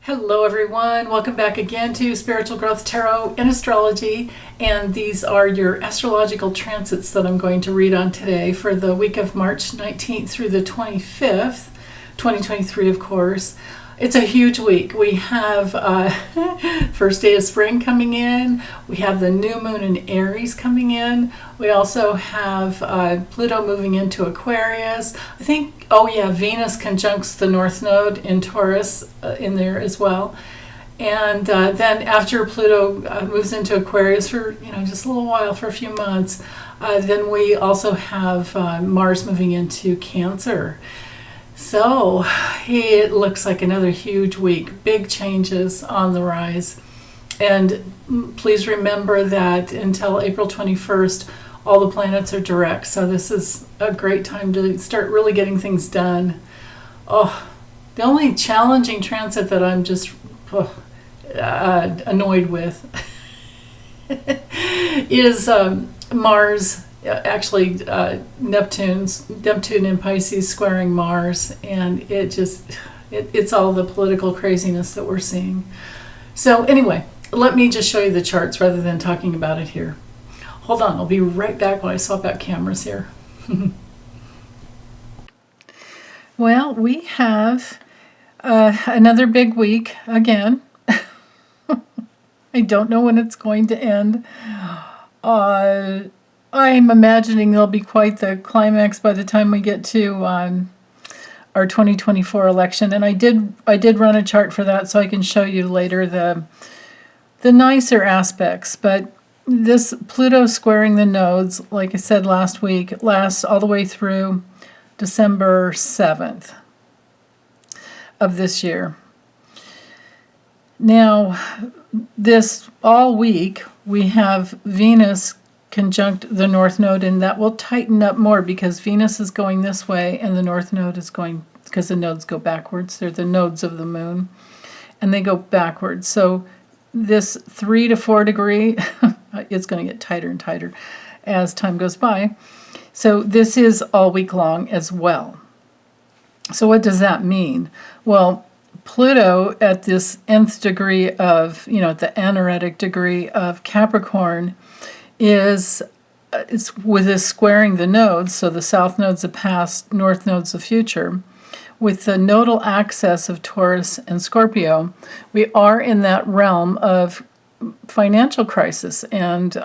Hello everyone, welcome back again to Spiritual Growth Tarot and Astrology, and these are your astrological transits that I'm going to read on today for the week of March 19th through the 25th, 2023 of course. It's a huge week. We have first day of spring coming in, we have the new moon in Aries coming in, we also have Pluto moving into Aquarius. I think, Venus conjuncts the North Node in Taurus in there as well. And then after Pluto moves into Aquarius for just a little while, for a few months, then we also have Mars moving into Cancer. So it looks like another huge week, big changes on the rise. And please remember that until April 21st, all the planets are direct. So this is a great time to start really getting things done. Oh, the only challenging transit that I'm just annoyed with is Mars. Neptune in Pisces squaring Mars, and it's all the political craziness that we're seeing. So anyway, let me just show you the charts rather than talking about it here. Hold on, I'll be right back when I swap out cameras here. Well, we have another big week again. I don't know when it's going to end. I'm imagining there'll be quite the climax by the time we get to our 2024 election, and I did run a chart for that, so I can show you later the nicer aspects. But this Pluto squaring the nodes, like I said last week, lasts all the way through December 7th of this year. Now, this all week we have Venus conjunct the North Node, and that will tighten up more because Venus is going this way and the North Node is going, because the nodes go backwards. They're the nodes of the moon, and they go backwards. So this 3 to 4 degree, it's going to get tighter and tighter as time goes by. So this is all week long as well. So what does that mean? Well, Pluto at this nth degree of, at the anaretic degree of Capricorn, it's with this squaring the nodes, so the south node's the past, north node's the future. With the nodal axis of Taurus and Scorpio, we are in that realm of financial crisis and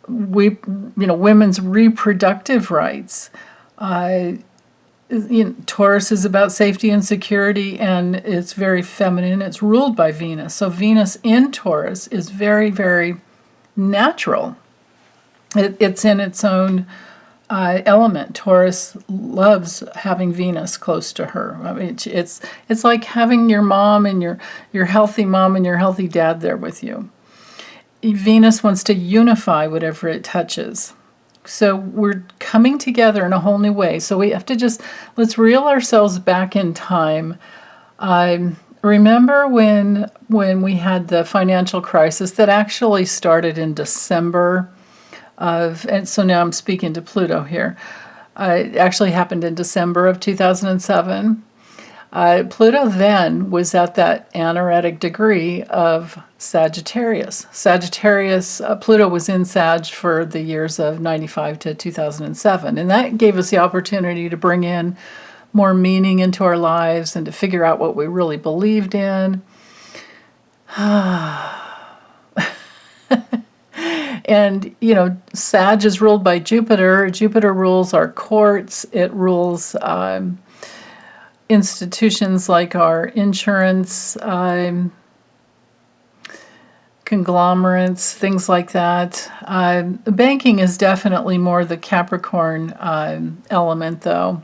women's reproductive rights. Taurus is about safety and security, and it's very feminine. It's ruled by Venus. So Venus in Taurus is very, very natural. It's in its own element. Taurus loves having Venus close to her. I mean, it's like having your mom and your healthy mom and your healthy dad there with you. Venus wants to unify whatever it touches. So we're coming together in a whole new way. So we have to let's reel ourselves back in time. Remember when we had the financial crisis that actually started in December and so now I'm speaking to Pluto here. It actually happened in December of 2007. Pluto then was at that anaretic degree of Sagittarius. Pluto was in Sag for the years of 95 to 2007, and that gave us the opportunity to bring in more meaning into our lives and to figure out what we really believed in. And, Sag is ruled by Jupiter. Jupiter rules our courts. It rules institutions like our insurance, conglomerates, things like that. Banking is definitely more the Capricorn element, though.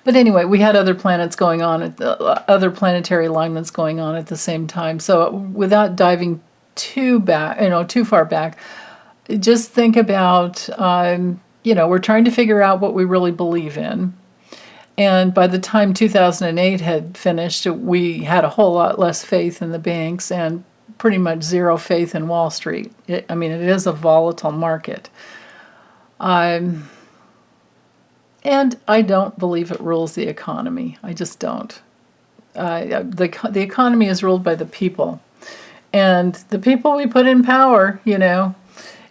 But anyway, we had other planets going on, other planetary alignments going on at the same time. So without diving too far back, just think about, we're trying to figure out what we really believe in. And by the time 2008 had finished, we had a whole lot less faith in the banks and pretty much zero faith in Wall Street. It is a volatile market. And I don't believe it rules the economy. I just don't. The economy is ruled by the people. And the people we put in power, you know.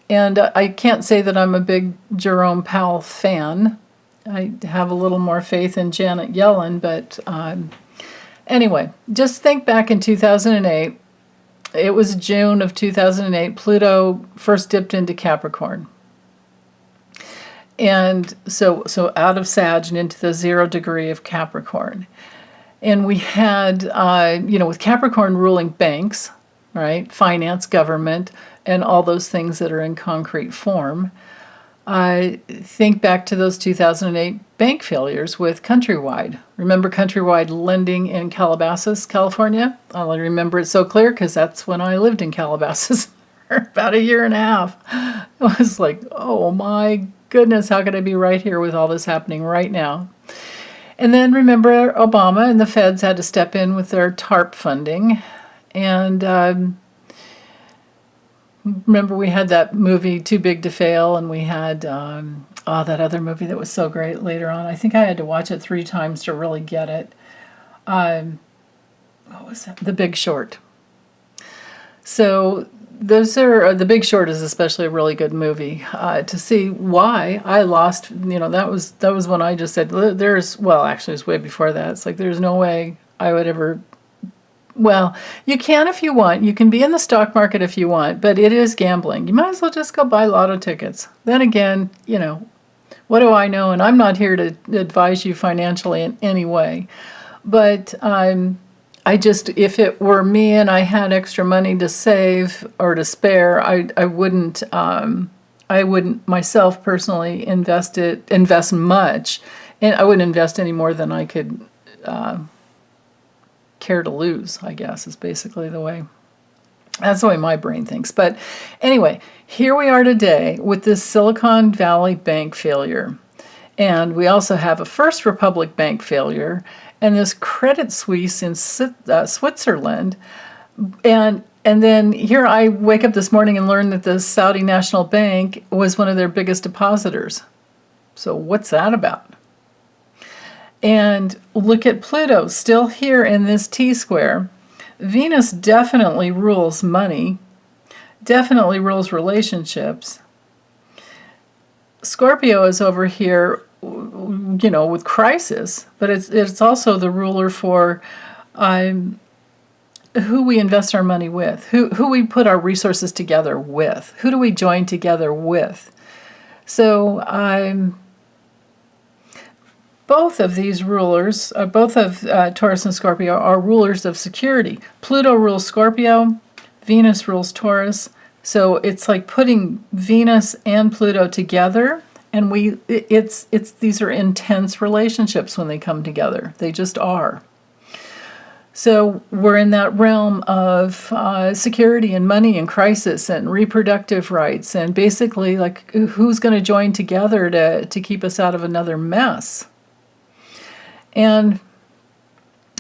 And I can't say that I'm a big Jerome Powell fan. I have a little more faith in Janet Yellen, but anyway, just think back in 2008. It was June of 2008. Pluto first dipped into Capricorn. And so out of Sag and into the 0 degree of Capricorn. And we had, with Capricorn ruling banks, right, finance, government, and all those things that are in concrete form. I think back to those 2008 bank failures with Countrywide. Remember Countrywide lending in Calabasas, California? I remember it so clear because that's when I lived in Calabasas for about a year and a half. It was like, oh my goodness, how could I be right here with all this happening right now? And then remember Obama and the feds had to step in with their TARP funding. And remember we had that movie Too Big to Fail, and we had that other movie that was so great later on. I think I had to watch it 3 times to really get it. What was that? The Big Short. So those are The Big Short is especially a really good movie to see why I lost. That was when I just said actually it was way before that. It's like there's no way I would ever. Well, you can if you want. You can be in the stock market if you want, but it is gambling. You might as well just go buy lotto tickets. Then again, what do I know? And I'm not here to advise you financially in any way. But if it were me and I had extra money to save or to spare, I wouldn't myself personally invest much, and I wouldn't invest any more than I could care to lose, I guess, is basically that's the way my brain thinks. But anyway, here we are today with this Silicon Valley bank failure. And we also have a First Republic bank failure and this Credit Suisse in Switzerland. And then here I wake up this morning and learn that the Saudi National Bank was one of their biggest depositors. So what's that about? And look at Pluto, still here in this T-square. Venus definitely rules money, definitely rules relationships. Scorpio is over here, with crisis, but it's also the ruler for who we invest our money with, who we put our resources together with, who do we join together with. So both of these rulers, both of Taurus and Scorpio, are rulers of security. Pluto rules Scorpio, Venus rules Taurus. So it's like putting Venus and Pluto together, and these are intense relationships when they come together. They just are. So we're in that realm of security and money and crisis and reproductive rights, and basically like who's going to join together to keep us out of another mess. And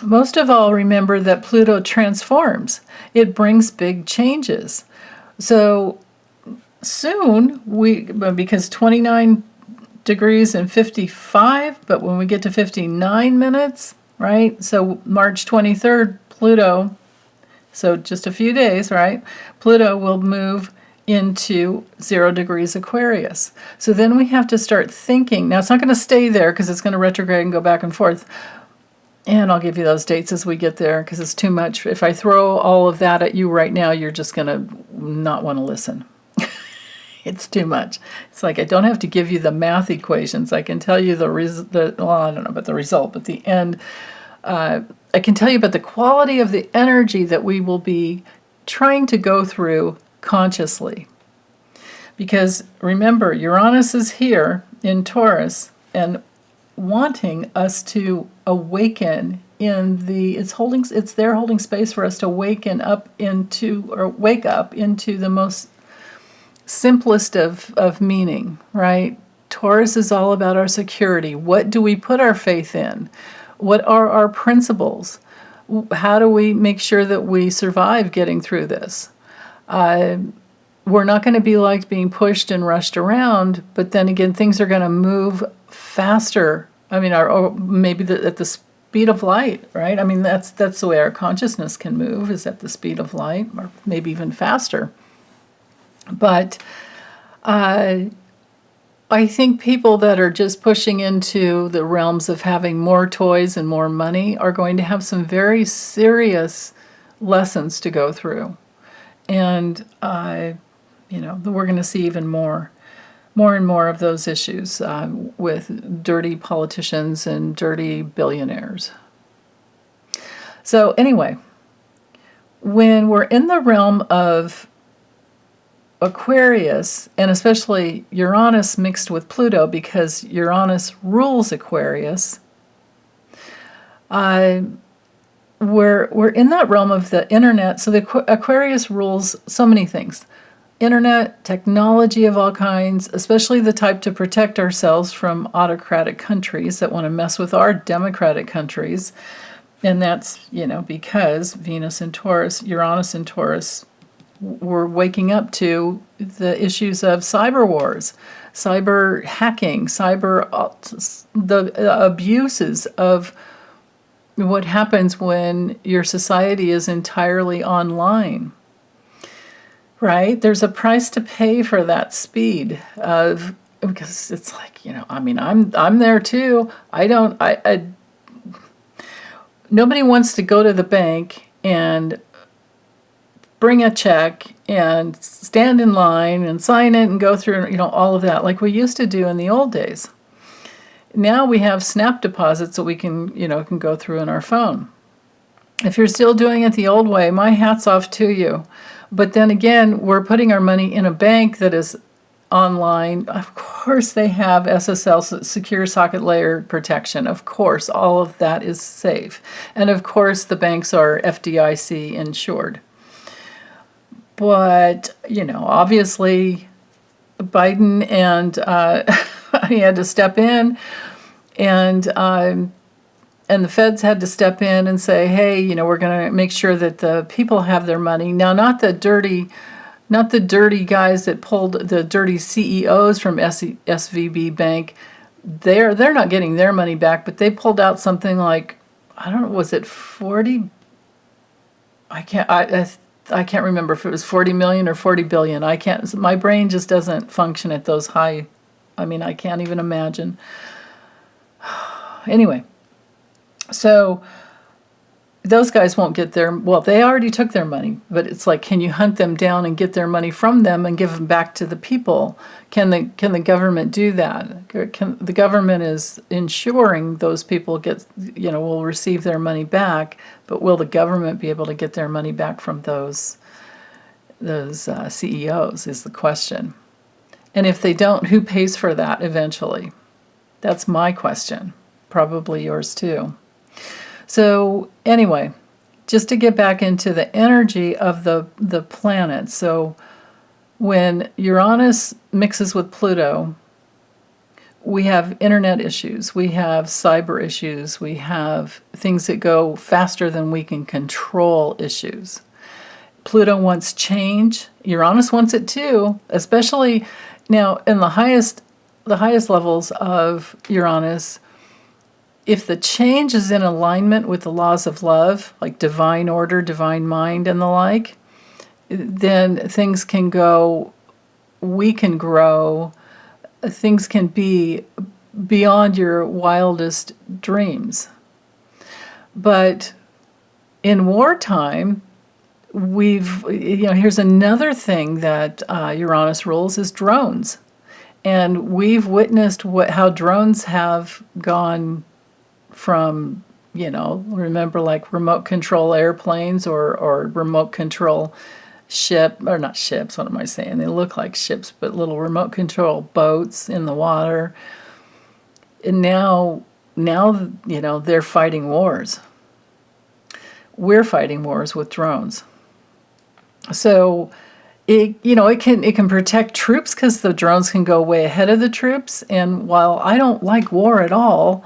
most of all, remember that Pluto transforms. It brings big changes. So soon, because 29 degrees and 55, but when we get to 59 minutes, right? So March 23rd, Pluto, so just a few days, right? Pluto will move into 0 degrees Aquarius. So then we have to start thinking. Now, it's not going to stay there because it's going to retrograde and go back and forth. And I'll give you those dates as we get there because it's too much. If I throw all of that at you right now, you're just going to not want to listen. It's too much. It's like I don't have to give you the math equations. I can tell you I don't know about the result, but the end. I can tell you about the quality of the energy that we will be trying to go through consciously. Because remember, Uranus is here in Taurus and wanting us to awaken it's there holding space for us to wake up into the most simplest of meaning, right? Taurus is all about our security. What do we put our faith in? What are our principles? How do we make sure that we survive getting through this? We're not going to be like being pushed and rushed around, but then again, things are going to move faster. I mean, maybe at the speed of light, right? I mean, that's the way our consciousness can move, is at the speed of light, or maybe even faster. But I think people that are just pushing into the realms of having more toys and more money are going to have some very serious lessons to go through. And, we're going to see even more and more of those issues with dirty politicians and dirty billionaires. So anyway, when we're in the realm of Aquarius, and especially Uranus mixed with Pluto, because Uranus rules Aquarius, we're in that realm of the internet. So the Aquarius rules so many things. Internet, technology of all kinds, especially the type to protect ourselves from autocratic countries that want to mess with our democratic countries. And that's, because Venus in Taurus, Uranus in Taurus, we're waking up to the issues of cyber wars, cyber hacking, the abuses of what happens when your society is entirely online. Right? There's a price to pay for that speed because it's like, I'm there too. Nobody wants to go to the bank and bring a check and stand in line and sign it and go through, all of that like we used to do in the old days. Now we have snap deposits that we can go through in our phone. If you're still doing it the old way, my hat's off to you. But then again, we're putting our money in a bank that is online. Of course, they have SSL, secure socket layer protection. Of course, all of that is safe. And of course, the banks are FDIC insured. But, obviously, Biden and he had to step in, and the feds had to step in and say, hey, we're going to make sure that the people have their money. Now, not the dirty guys that pulled the dirty CEOs from SVB Bank. They're not getting their money back, but they pulled out something like, I don't know, was it 40? I can't remember if it was 40 million or 40 billion. My brain just doesn't function at those high. I can't even imagine. Anyway. So those guys won't get they already took their money, but it's like, can you hunt them down and get their money from them and give them back to the people? Can the government do that? The government is ensuring those people will receive their money back, but will the government be able to get their money back from those CEOs is the question. And if they don't, who pays for that eventually? That's my question. Probably yours too. So anyway, just to get back into the energy of the planets. So when Uranus mixes with Pluto, we have internet issues, we have cyber issues, we have things that go faster than we can control issues. Pluto wants change. Uranus wants it too, especially now in the highest levels of Uranus. If the change is in alignment with the laws of love, like divine order, divine mind, and the like, then things can go, we can grow, things can be beyond your wildest dreams. But in wartime, here's another thing that Uranus rules is drones. And we've witnessed how drones have gone from, remember like remote control airplanes or remote control not ships, what am I saying? They look like ships, but little remote control boats in the water. And now, they're fighting wars. We're fighting wars with drones. So it can protect troops because the drones can go way ahead of the troops. And while I don't like war at all,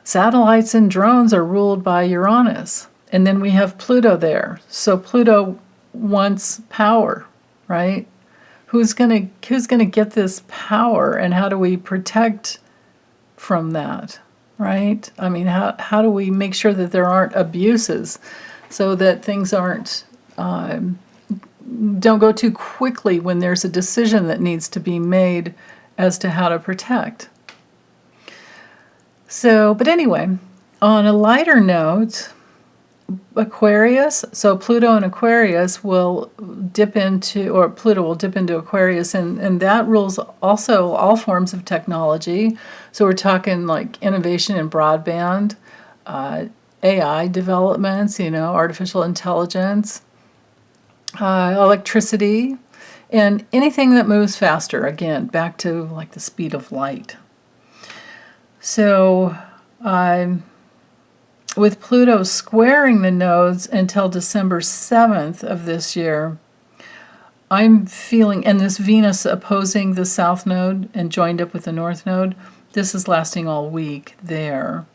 satellites and drones are ruled by Uranus. And then we have Pluto there. So Pluto wants power, right? Who's gonna get this power, and how do we protect from that, right? I mean, how do we make sure that there aren't abuses so that things aren't, don't go too quickly when there's a decision that needs to be made as to how to protect? So, but anyway, on a lighter note, Aquarius, so Pluto and Aquarius will dip into, or Pluto will dip into Aquarius, and that rules also all forms of technology. So we're talking like innovation in broadband, AI developments, artificial intelligence, electricity, and anything that moves faster. Again, back to like the speed of light. So, with Pluto squaring the nodes until December 7th of this year, I'm feeling, and this Venus opposing the South Node and joined up with the North Node, this is lasting all week there.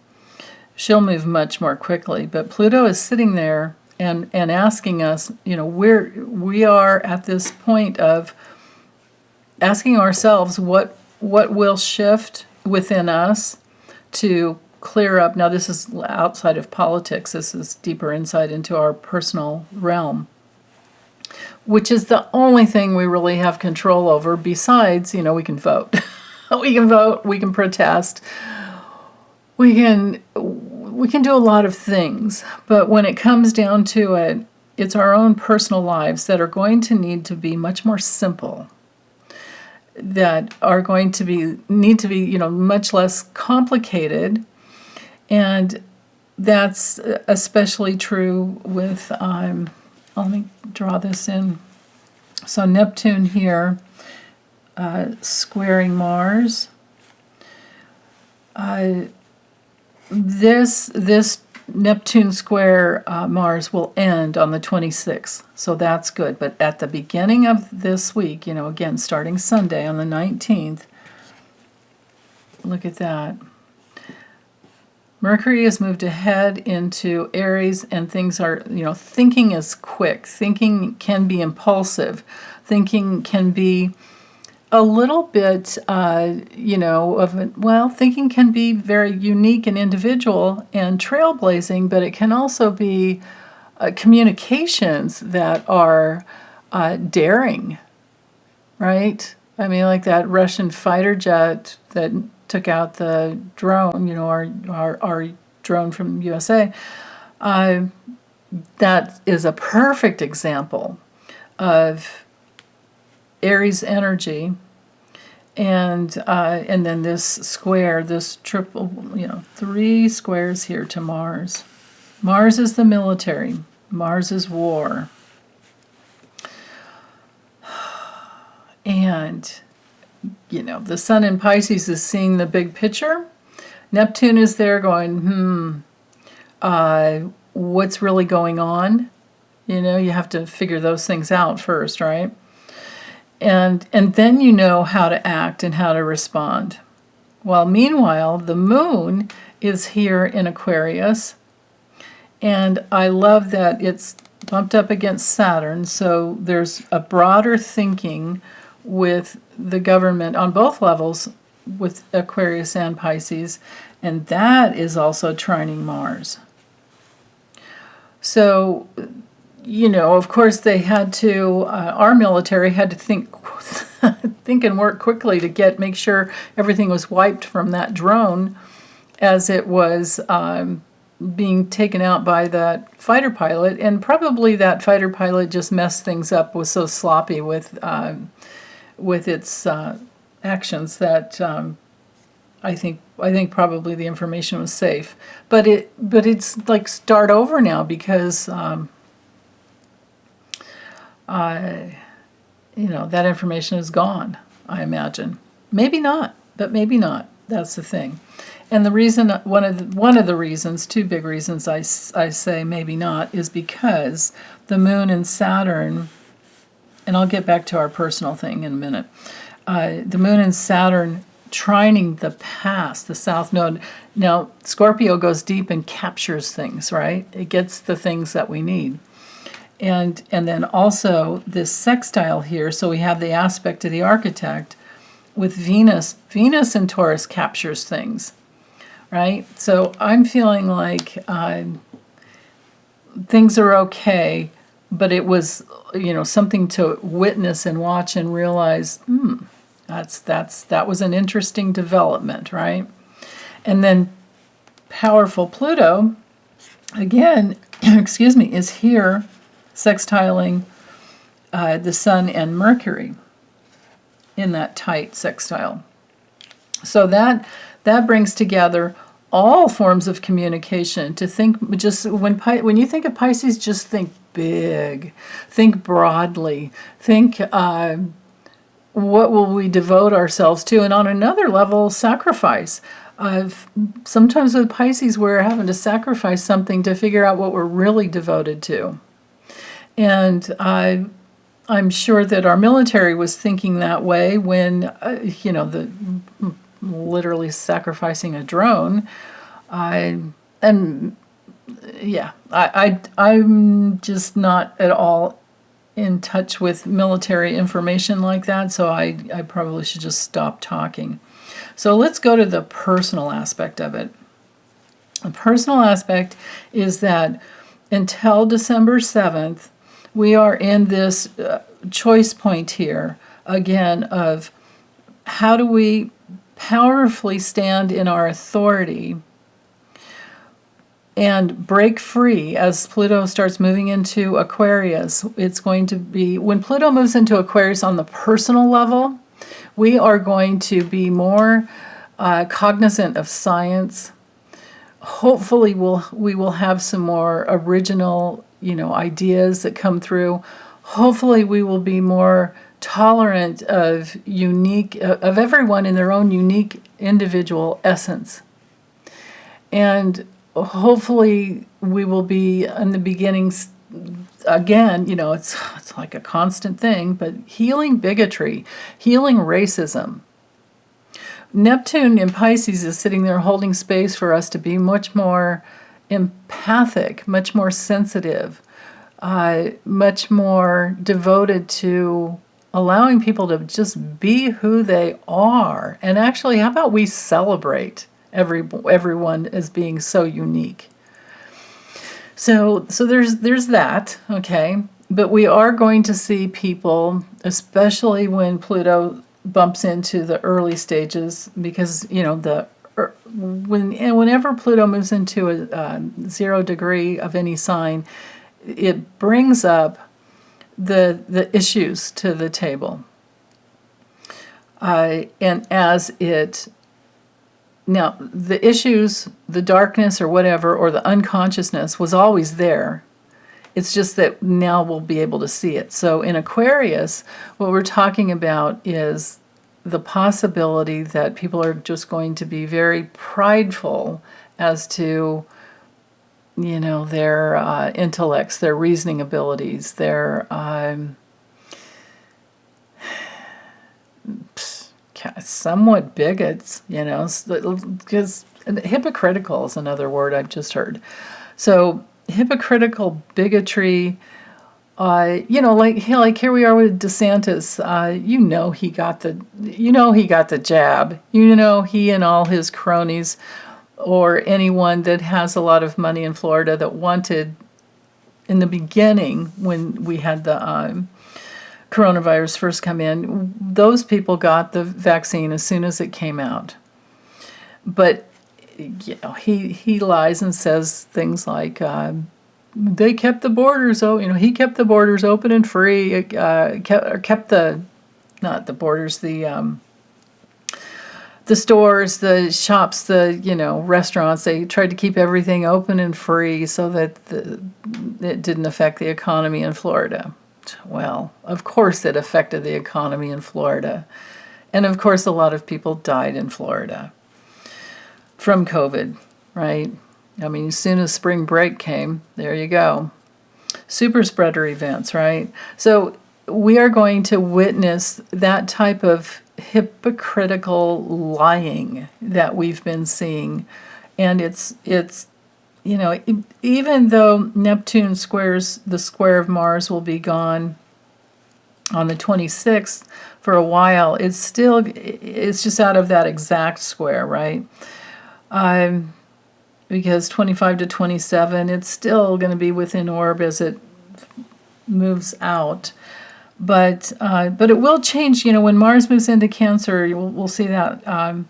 She'll move much more quickly, but Pluto is sitting there and asking us, we are at this point of asking ourselves what will shift within us to clear up. Now, this is outside of politics. This is deeper insight into our personal realm, which is the only thing we really have control over. Besides, we can vote. We can vote. We can protest. We can do a lot of things. But when it comes down to it, it's our own personal lives that are going to need to be much more simple, that are going to need to be much less complicated. And that's especially true with, let me draw this in. So Neptune here, squaring Mars. This Neptune square Mars will end on the 26th, so that's good. But at the beginning of this week, again, starting Sunday on the 19th, look at that. Mercury has moved ahead into Aries, and things are, thinking is quick. Thinking can be impulsive. Thinking can be a little bit, thinking can be very unique and individual and trailblazing, but it can also be communications that are daring, right? I mean, like that Russian fighter jet that took out the drone, our drone from USA. That is a perfect example of Aries energy, and then this square, this triple, 3 squares here to Mars. Mars is the military. Mars is war. And the sun in Pisces is seeing the big picture. Neptune is there going, what's really going on? You have to figure those things out first, right? And then how to act and how to respond. Well, meanwhile, the moon is here in Aquarius, and I love that it's bumped up against Saturn, so there's a broader thinking with the government on both levels with Aquarius and Pisces, and that is also trining Mars. So, of course they had to, our military had to think and work quickly to make sure everything was wiped from that drone as it was being taken out by that fighter pilot, and probably that fighter pilot just messed things up, was so sloppy with its actions that I think probably the information was safe, but it's like start over now because that information is gone. I imagine, maybe not, but maybe not. That's the thing, and the reason, one of the reasons, 2 big reasons I say maybe not, is because the Moon and Saturn. And I'll get back to our personal thing in a minute. The Moon and Saturn trining the past, the South Node. Now, Scorpio goes deep and captures things, right? It gets the things that we need. And then also this sextile here, so we have the aspect of the architect with Venus. Venus in Taurus captures things, right? So I'm feeling like things are okay, but it was, something to witness and watch and realize, that was an interesting development, right? And then powerful Pluto, again, excuse me, is here sextiling the Sun and Mercury in that tight sextile. So that brings together all forms of communication. To think, just when you think of Pisces, just think big, think broadly, think what will we devote ourselves to, and on another level, sacrifice. Sometimes with Pisces, we're having to sacrifice something to figure out what we're really devoted to. And I'm sure that our military was thinking that way when, literally sacrificing a drone. I'm just not at all in touch with military information like that, so I probably should just stop talking. So let's go to the personal aspect of it. The personal aspect is that until December 7th, we are in this choice point here, again, of how do we powerfully stand in our authority and break free as Pluto starts moving into Aquarius. It's going to be, when Pluto moves into Aquarius on the personal level, we are going to be more cognizant of science. Hopefully we will have some more original, ideas that come through. Hopefully we will be more tolerant of everyone in their own unique individual essence. And hopefully we will be in the beginnings, again, it's like a constant thing, but healing bigotry, healing racism. Neptune in Pisces is sitting there holding space for us to be much more empathic, much more sensitive, much more devoted to allowing people to just be who they are. And actually, how about we celebrate everyone as being so unique? So there's that, okay? But we are going to see people, especially when Pluto bumps into the early stages, because whenever Pluto moves into a 0 degree of any sign, it brings up the issues to the table. And as it, now the issues, the darkness or whatever, or the unconsciousness was always there. It's just that now we'll be able to see it. So in Aquarius, what we're talking about is the possibility that people are just going to be very prideful as to, their intellects, their reasoning abilities, their somewhat bigots, because hypocritical is another word I've just heard. So hypocritical bigotry, like here we are with DeSantis. He got the jab. He and all his cronies, or anyone that has a lot of money in Florida that wanted, in the beginning when we had the coronavirus first come in, those people got the vaccine as soon as it came out. But he lies and says things like, they kept the borders open. He kept the borders open and free. Kept the, not the borders, the stores, the shops, the restaurants. They tried to keep everything open and free so that it didn't affect the economy in Florida. Well, of course it affected the economy in Florida, and of course a lot of people died in Florida from COVID, right? I mean, as soon as spring break came, there you go. Super spreader events, right? So we are going to witness that type of hypocritical lying that we've been seeing. And it's even though Neptune squares the square of Mars will be gone on the 26th for a while, it's just out of that exact square, right? Because 25 to 27, it's still going to be within orb as it moves out. But it will change. When Mars moves into Cancer, we'll see that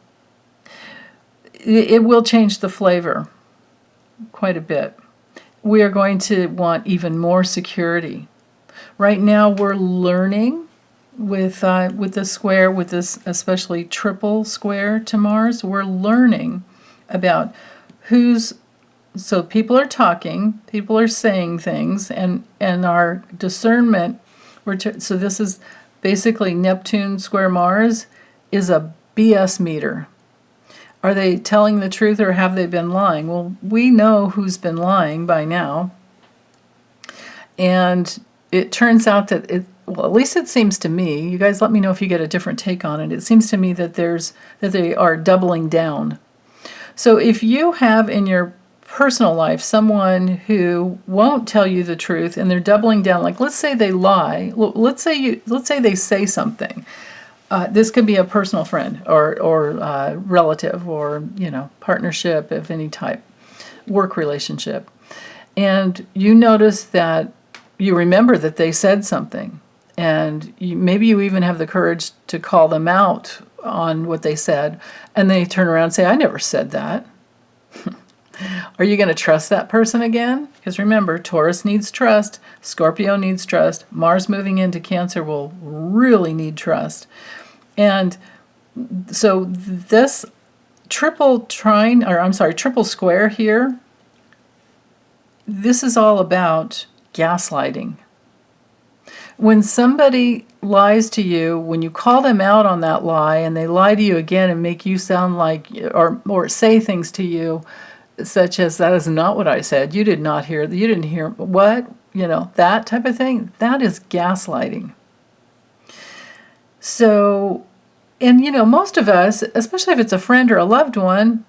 it will change the flavor quite a bit. We are going to want even more security. Right now, we're learning with the square, with this especially triple square to Mars. We're learning about so people are talking, people are saying things, and our discernment. So this is basically Neptune square Mars is a BS meter. Are they telling the truth or have they been lying? Well, we know who's been lying by now. And it turns out that at least it seems to me, you guys let me know if you get a different take on it. It seems to me that they are doubling down. So if you have in your personal life someone who won't tell you the truth and they're doubling down, like let's say they lie, let's say they say something. This could be a personal friend or relative or partnership of any type, work relationship, and you notice that you remember that they said something, and maybe you even have the courage to call them out on what they said, and they turn around and say, "I never said that." Are you going to trust that person again? Because remember, Taurus needs trust, Scorpio needs trust, Mars moving into Cancer will really need trust. And so this triple square here, this is all about gaslighting. When somebody lies to you, when you call them out on that lie and they lie to you again and make you sound like, or say things to you, such as, "That is not what I said. You did not hear. You didn't hear what?" That type of thing. That is gaslighting. So, and most of us, especially if it's a friend or a loved one,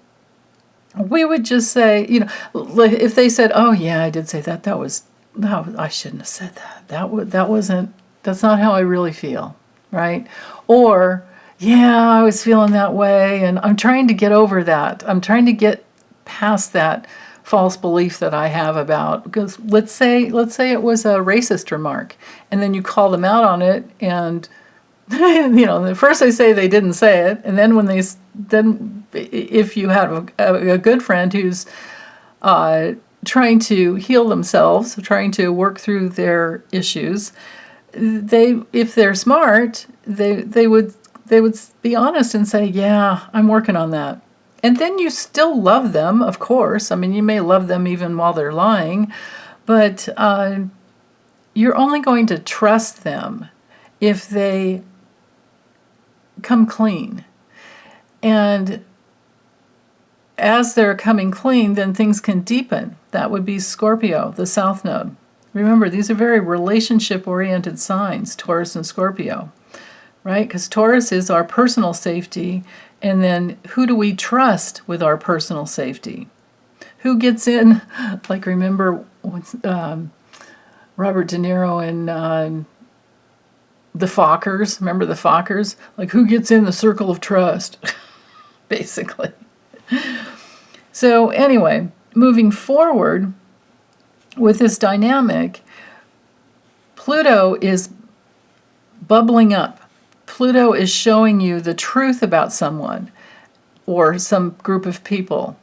we would just say, if they said, "Oh yeah, I did say that. I shouldn't have said that. That's not how I really feel," right? Or, "Yeah, I was feeling that way, and I'm trying to get over that. I'm trying to get past that false belief that I have about," because let's say it was a racist remark, and then you call them out on it, and first they say they didn't say it, and then if you have a good friend who's trying to heal themselves, trying to work through their issues, if they're smart, they would be honest and say, "Yeah, I'm working on that." And then you still love them, of course. I mean, you may love them even while they're lying, but you're only going to trust them if they come clean. And as they're coming clean, then things can deepen. That would be Scorpio, the South Node. Remember, these are very relationship-oriented signs, Taurus and Scorpio, right? Because Taurus is our personal safety, and then who do we trust with our personal safety? Who gets in? Like, remember Robert De Niro and the Fockers? Remember the Fockers? Like, who gets in the circle of trust, basically. So anyway, moving forward with this dynamic, Pluto is bubbling up. Pluto is showing you the truth about someone or some group of people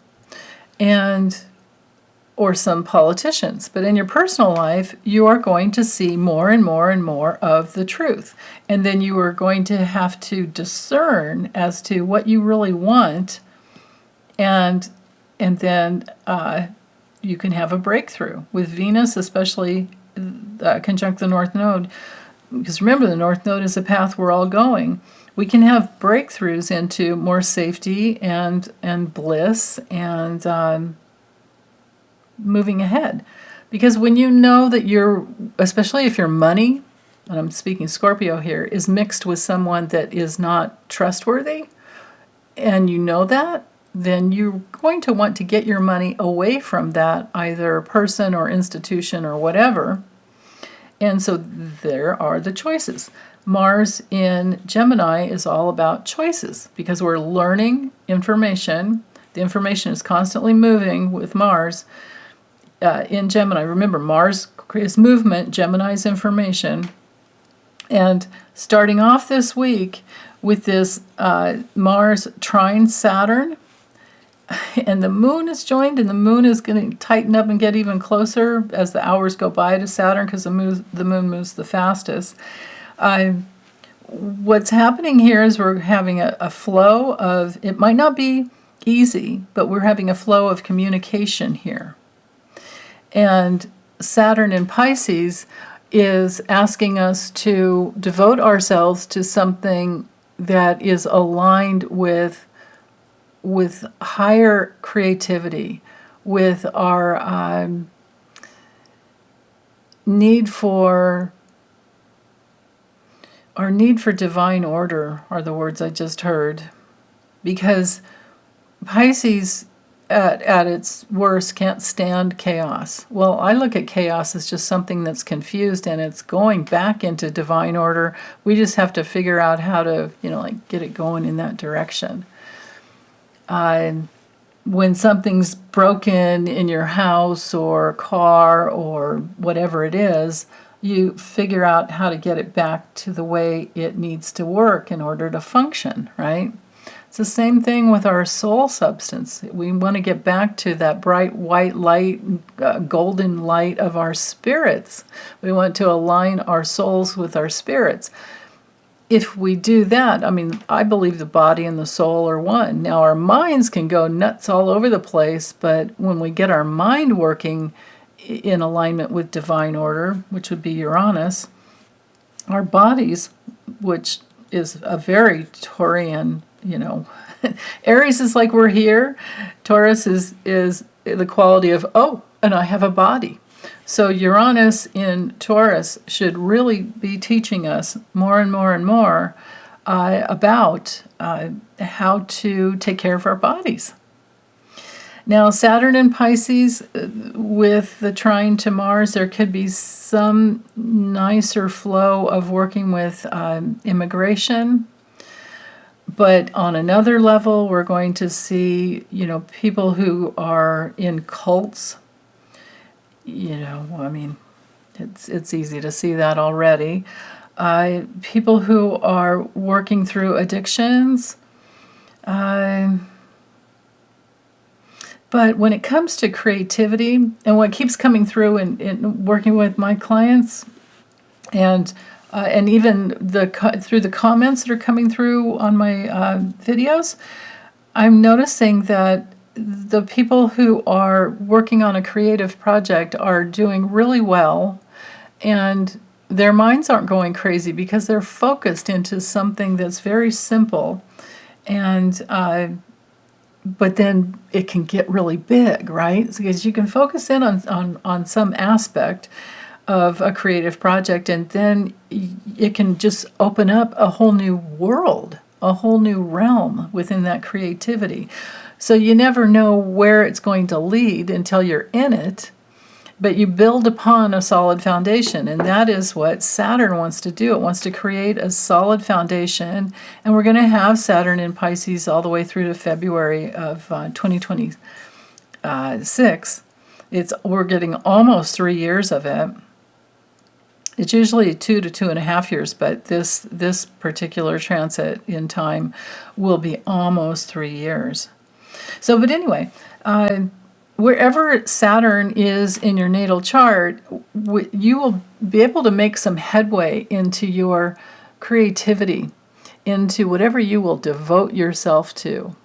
or some politicians. But in your personal life, you are going to see more and more and more of the truth. And then you are going to have to discern as to what you really want, and then you can have a breakthrough. With Venus, especially conjunct the North Node, because remember, the North Node is a path we're all going. We can have breakthroughs into more safety and bliss and moving ahead. Because when you know that especially if your money, and I'm speaking Scorpio here, is mixed with someone that is not trustworthy, and you know that, then you're going to want to get your money away from that, either person or institution or whatever. And so there are the choices. Mars in Gemini is all about choices because we're learning information The information is constantly moving with Mars in Gemini. Remember, Mars is movement, Gemini's information. And starting off this week with this Mars trine Saturn, and the moon is joined, and the moon is going to tighten up and get even closer as the hours go by to Saturn, because the moon moves the fastest. What's happening here is we're having a flow of, it might not be easy, but we're having a flow of communication here. And Saturn in Pisces is asking us to devote ourselves to something that is aligned with higher creativity, with our need for divine order, are the words I just heard. Because Pisces at its worst can't stand chaos. Well, I look at chaos as just something that's confused, and it's going back into divine order. We just have to figure out how to, get it going in that direction. When something's broken in your house or car or whatever it is, you figure out how to get it back to the way it needs to work in order to function, right? It's the same thing with our soul substance. We want to get back to that bright white light, golden light of our spirits. We want to align our souls with our spirits. If we do that, I believe the body and the soul are one. Now, our minds can go nuts all over the place, but when we get our mind working in alignment with divine order, which would be Uranus, our bodies, which is a very Taurian, Aries is like we're here. Taurus is the quality of, oh, and I have a body. So Uranus in Taurus should really be teaching us more and more and more about how to take care of our bodies. Now, Saturn in Pisces, with the trine to Mars, there could be some nicer flow of working with immigration. But on another level, we're going to see, people who are in cults. It's easy to see that already. People who are working through addictions. But when it comes to creativity, and what keeps coming through in working with my clients, and even through the comments that are coming through on my videos, I'm noticing that the people who are working on a creative project are doing really well, and their minds aren't going crazy because they're focused into something that's very simple, and but then it can get really big, right? Because you can focus in on some aspect of a creative project, and then it can just open up a whole new world, a whole new realm within that creativity. So you never know where it's going to lead until you're in it, but you build upon a solid foundation, and that is what Saturn wants to do. It wants to create a solid foundation, and we're going to have Saturn in Pisces all the way through to February of 2026. We're getting almost 3 years of it. It's usually 2 to 2.5 years, but this particular transit in time will be almost 3 years. So, but anyway, wherever Saturn is in your natal chart, you will be able to make some headway into your creativity, into whatever you will devote yourself to.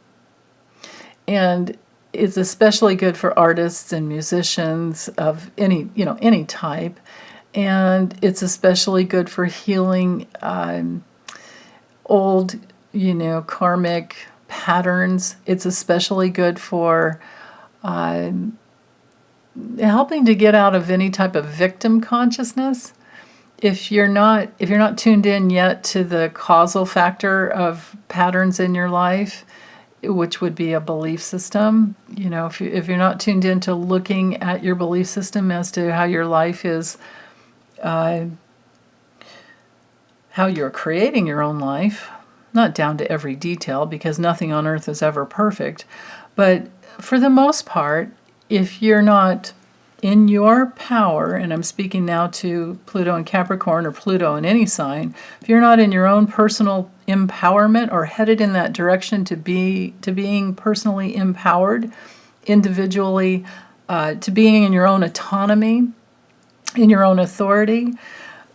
And it's especially good for artists and musicians of any type. And it's especially good for healing old, karmic patterns. It's especially good for helping to get out of any type of victim consciousness. If you're not tuned in yet to the causal factor of patterns in your life, which would be a belief system, if you're not tuned in to looking at your belief system as to how your life is, how you're creating your own life, not down to every detail, because nothing on earth is ever perfect, But for the most part, if you're not in your power, and I'm speaking now to Pluto in Capricorn or Pluto in any sign, if you're not in your own personal empowerment or headed in that direction to being personally empowered, individually, to being in your own autonomy, in your own authority,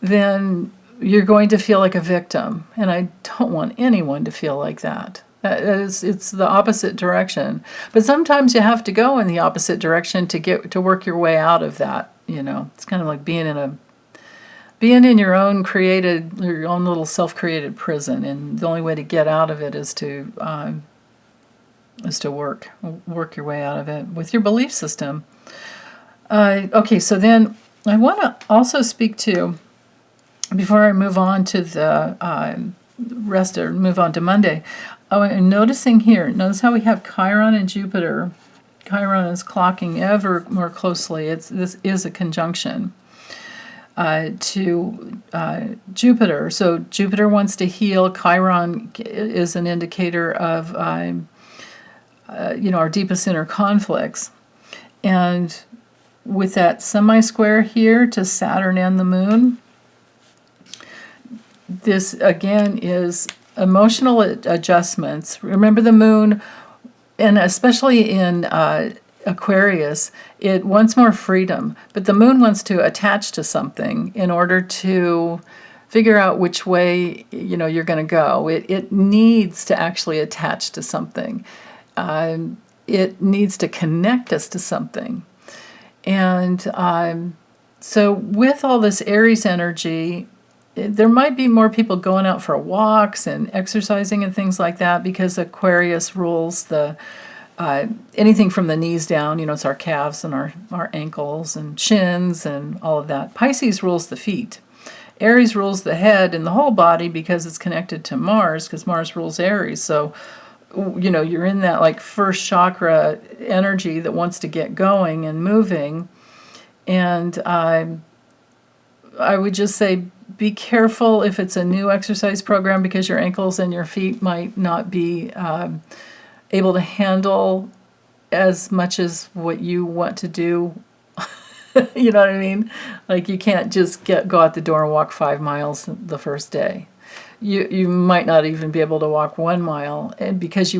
then you're going to feel like a victim. And I don't want anyone to feel like that. It's the opposite direction. But sometimes you have to go in the opposite direction to work your way out of that. It's kind of like being in your own little self-created prison, and the only way to get out of it is to work your way out of it with your belief system. Okay, so then I want to also speak to, before I move on to the rest or move on to Monday. I'm noticing here, notice how we have Chiron and Jupiter. Chiron is clocking ever more closely. This is a conjunction to Jupiter. So Jupiter wants to heal. Chiron is an indicator of our deepest inner conflicts. And with that semi-square here to Saturn and the Moon, this again is emotional adjustments. Remember the Moon, and especially in Aquarius, it wants more freedom, but the Moon wants to attach to something in order to figure out which way you're going to go. It needs to actually attach to something. It needs to connect us to something. And so with all this Aries energy, there might be more people going out for walks and exercising and things like that, because Aquarius rules the anything from the knees down. It's our calves and our ankles and shins and all of that. Pisces rules the feet. Aries rules the head and the whole body because it's connected to Mars, because Mars rules Aries. So, you're in that like first chakra energy that wants to get going and moving. And I would just say, be careful if it's a new exercise program, because your ankles and your feet might not be able to handle as much as what you want to do. You know what I mean? Like, you can't just go out the door and walk 5 miles the first day. You might not even be able to walk 1 mile, and because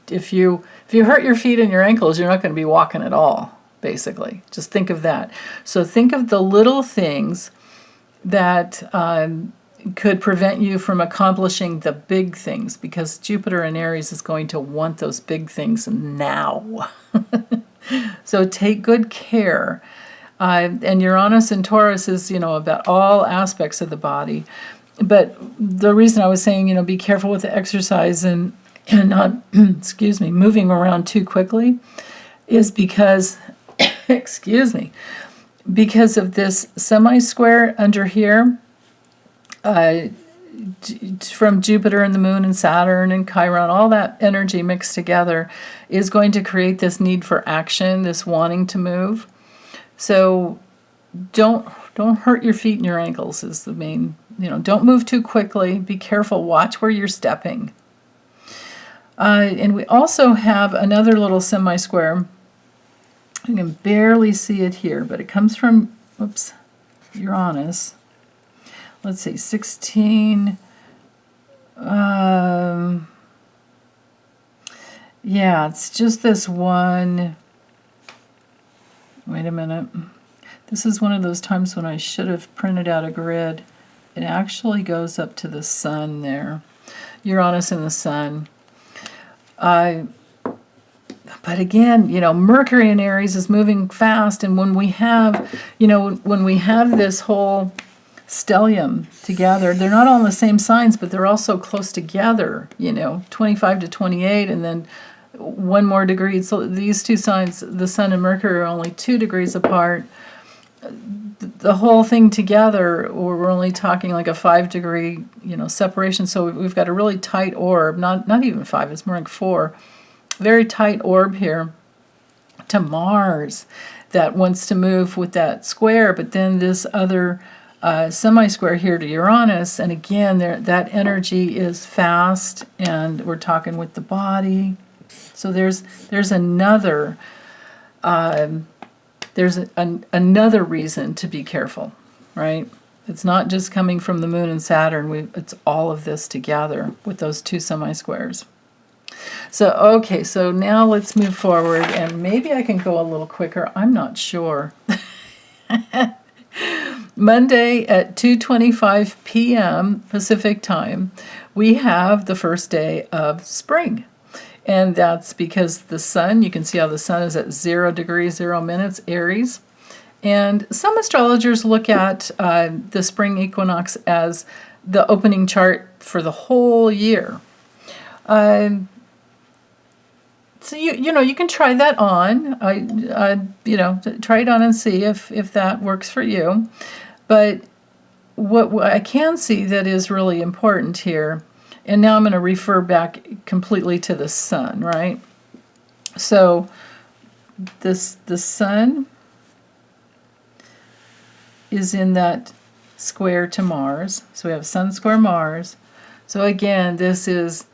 if you hurt your feet and your ankles, you're not going to be walking at all. Basically, just think of that. So think of the little things that could prevent you from accomplishing the big things, because Jupiter in Aries is going to want those big things now. So take good care. And Uranus in Taurus is, about all aspects of the body. But the reason I was saying, be careful with the exercise and not, excuse me, moving around too quickly is because, because of this semi-square under here, from Jupiter and the Moon and Saturn and Chiron, all that energy mixed together is going to create this need for action, this wanting to move. So don't hurt your feet and your ankles is the main, don't move too quickly. Be careful. Watch where you're stepping. And we also have another little semi-square. You can barely see it here, but it comes from, Uranus. Let's see, 16. Yeah, it's just this one. Wait a minute. This is one of those times when I should have printed out a grid. It actually goes up to the sun there. Uranus and the sun. But again, Mercury in Aries is moving fast, and when we have, this whole stellium together, they're not all in the same signs, but they're also close together, 25 to 28, and then 1 more degree. So these two signs, the Sun and Mercury, are only 2 degrees apart. The whole thing together, we're only talking like a 5-degree, separation. So we've got a really tight orb, not even 5, it's more like 4. Very tight orb here to Mars that wants to move with that square, but then this other semi-square here to Uranus, and again, that energy is fast, and we're talking with the body. So there's another another reason to be careful, right? It's not just coming from the moon and Saturn. It's all of this together with those two semi-squares. So, okay, so now let's move forward, and maybe I can go a little quicker. I'm not sure. Monday at 2:25 p.m. Pacific time, we have the first day of spring. And that's because the sun, you can see how the sun is at 0 degrees, 0 minutes, Aries. And some astrologers look at the spring equinox as the opening chart for the whole year. So you can try that on. Try it on and see if that works for you. But what I can see that is really important here, and now I'm going to refer back completely to the sun, right? So the sun is in that square to Mars. So we have Sun square Mars. So again, this is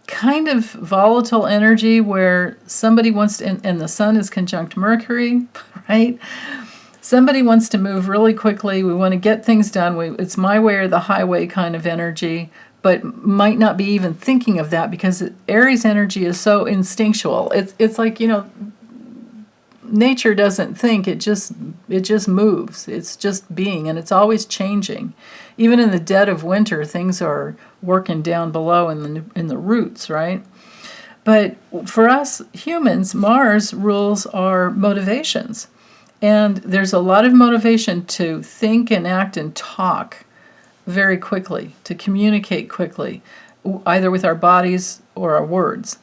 kind of volatile energy where somebody wants to, and the sun is conjunct Mercury, right? Somebody wants to move really quickly. We want to get things done. It's my way or the highway kind of energy, but might not be even thinking of that because Aries energy is so instinctual. It's like, nature doesn't think, it just moves. It's just being, and it's always changing. Even in the dead of winter, things are working down below in the roots, right? But for us humans, Mars rules our motivations. And there's a lot of motivation to think and act and talk very quickly, to communicate quickly, either with our bodies or our words.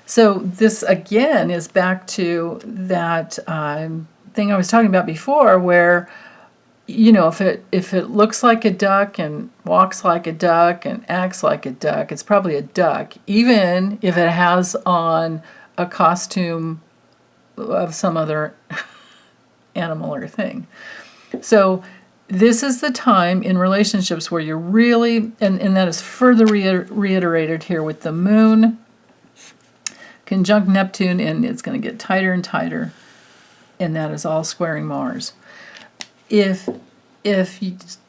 So this, again, is back to that thing I was talking about before where, if it looks like a duck and walks like a duck and acts like a duck, it's probably a duck, even if it has on a costume of some other animal or thing. So this is the time in relationships where you're really, and that is further reiterated here with the moon conjunct Neptune, and it's going to get tighter and tighter, and that is all squaring Mars. If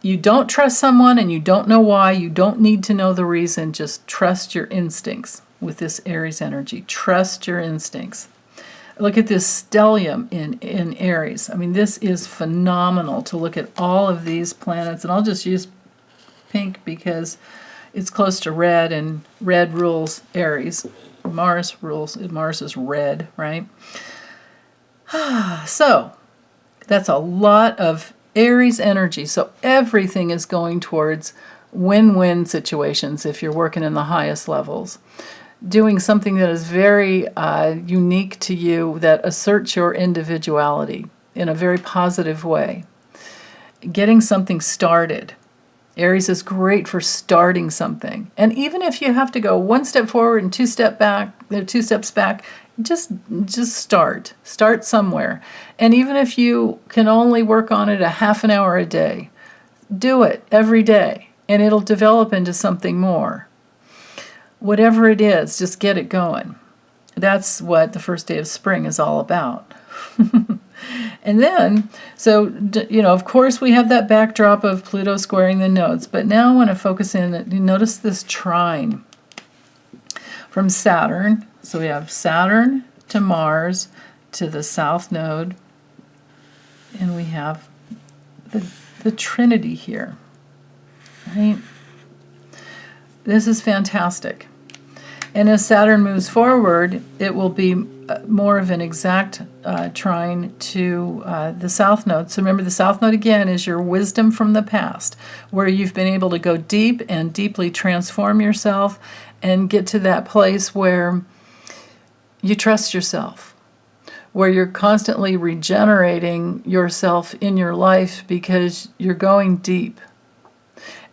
you don't trust someone and you don't know why, you don't need to know the reason, just trust your instincts with this Aries energy. Trust your instincts. Look at this stellium in Aries. I mean, this is phenomenal to look at all of these planets, and I'll just use pink because it's close to red, and red rules Aries. Mars is red, right? So that's a lot of Aries energy. So everything is going towards win-win situations if you're working in the highest levels. Doing something that is very unique to you, that asserts your individuality in a very positive way. Getting something started. Aries is great for starting something. And even if you have to go one step forward and two steps back, just start. Start somewhere. And even if you can only work on it a half an hour a day, do it every day, and it'll develop into something more. Whatever it is, just get it going. That's what the first day of spring is all about. And then, so, of course we have that backdrop of Pluto squaring the nodes, but now I want to focus in, notice this trine from Saturn. So we have Saturn to Mars to the south node, and we have the Trinity here, right? This is fantastic. And as Saturn moves forward, it will be more of an exact trine to the south node. So remember, the south node, again, is your wisdom from the past, where you've been able to go deep and deeply transform yourself and get to that place where you trust yourself, where you're constantly regenerating yourself in your life because you're going deep.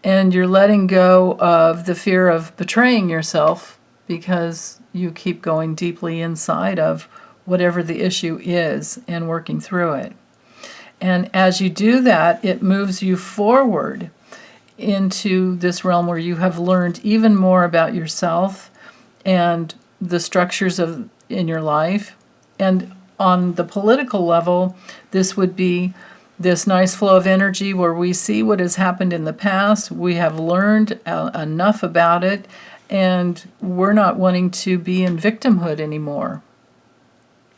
And you're letting go of the fear of betraying yourself because you keep going deeply inside of whatever the issue is and working through it. And as you do that, it moves you forward into this realm where you have learned even more about yourself and the structures in your life. And on the political level, this would be this nice flow of energy where we see what has happened in the past. We have learned enough about it, and we're not wanting to be in victimhood anymore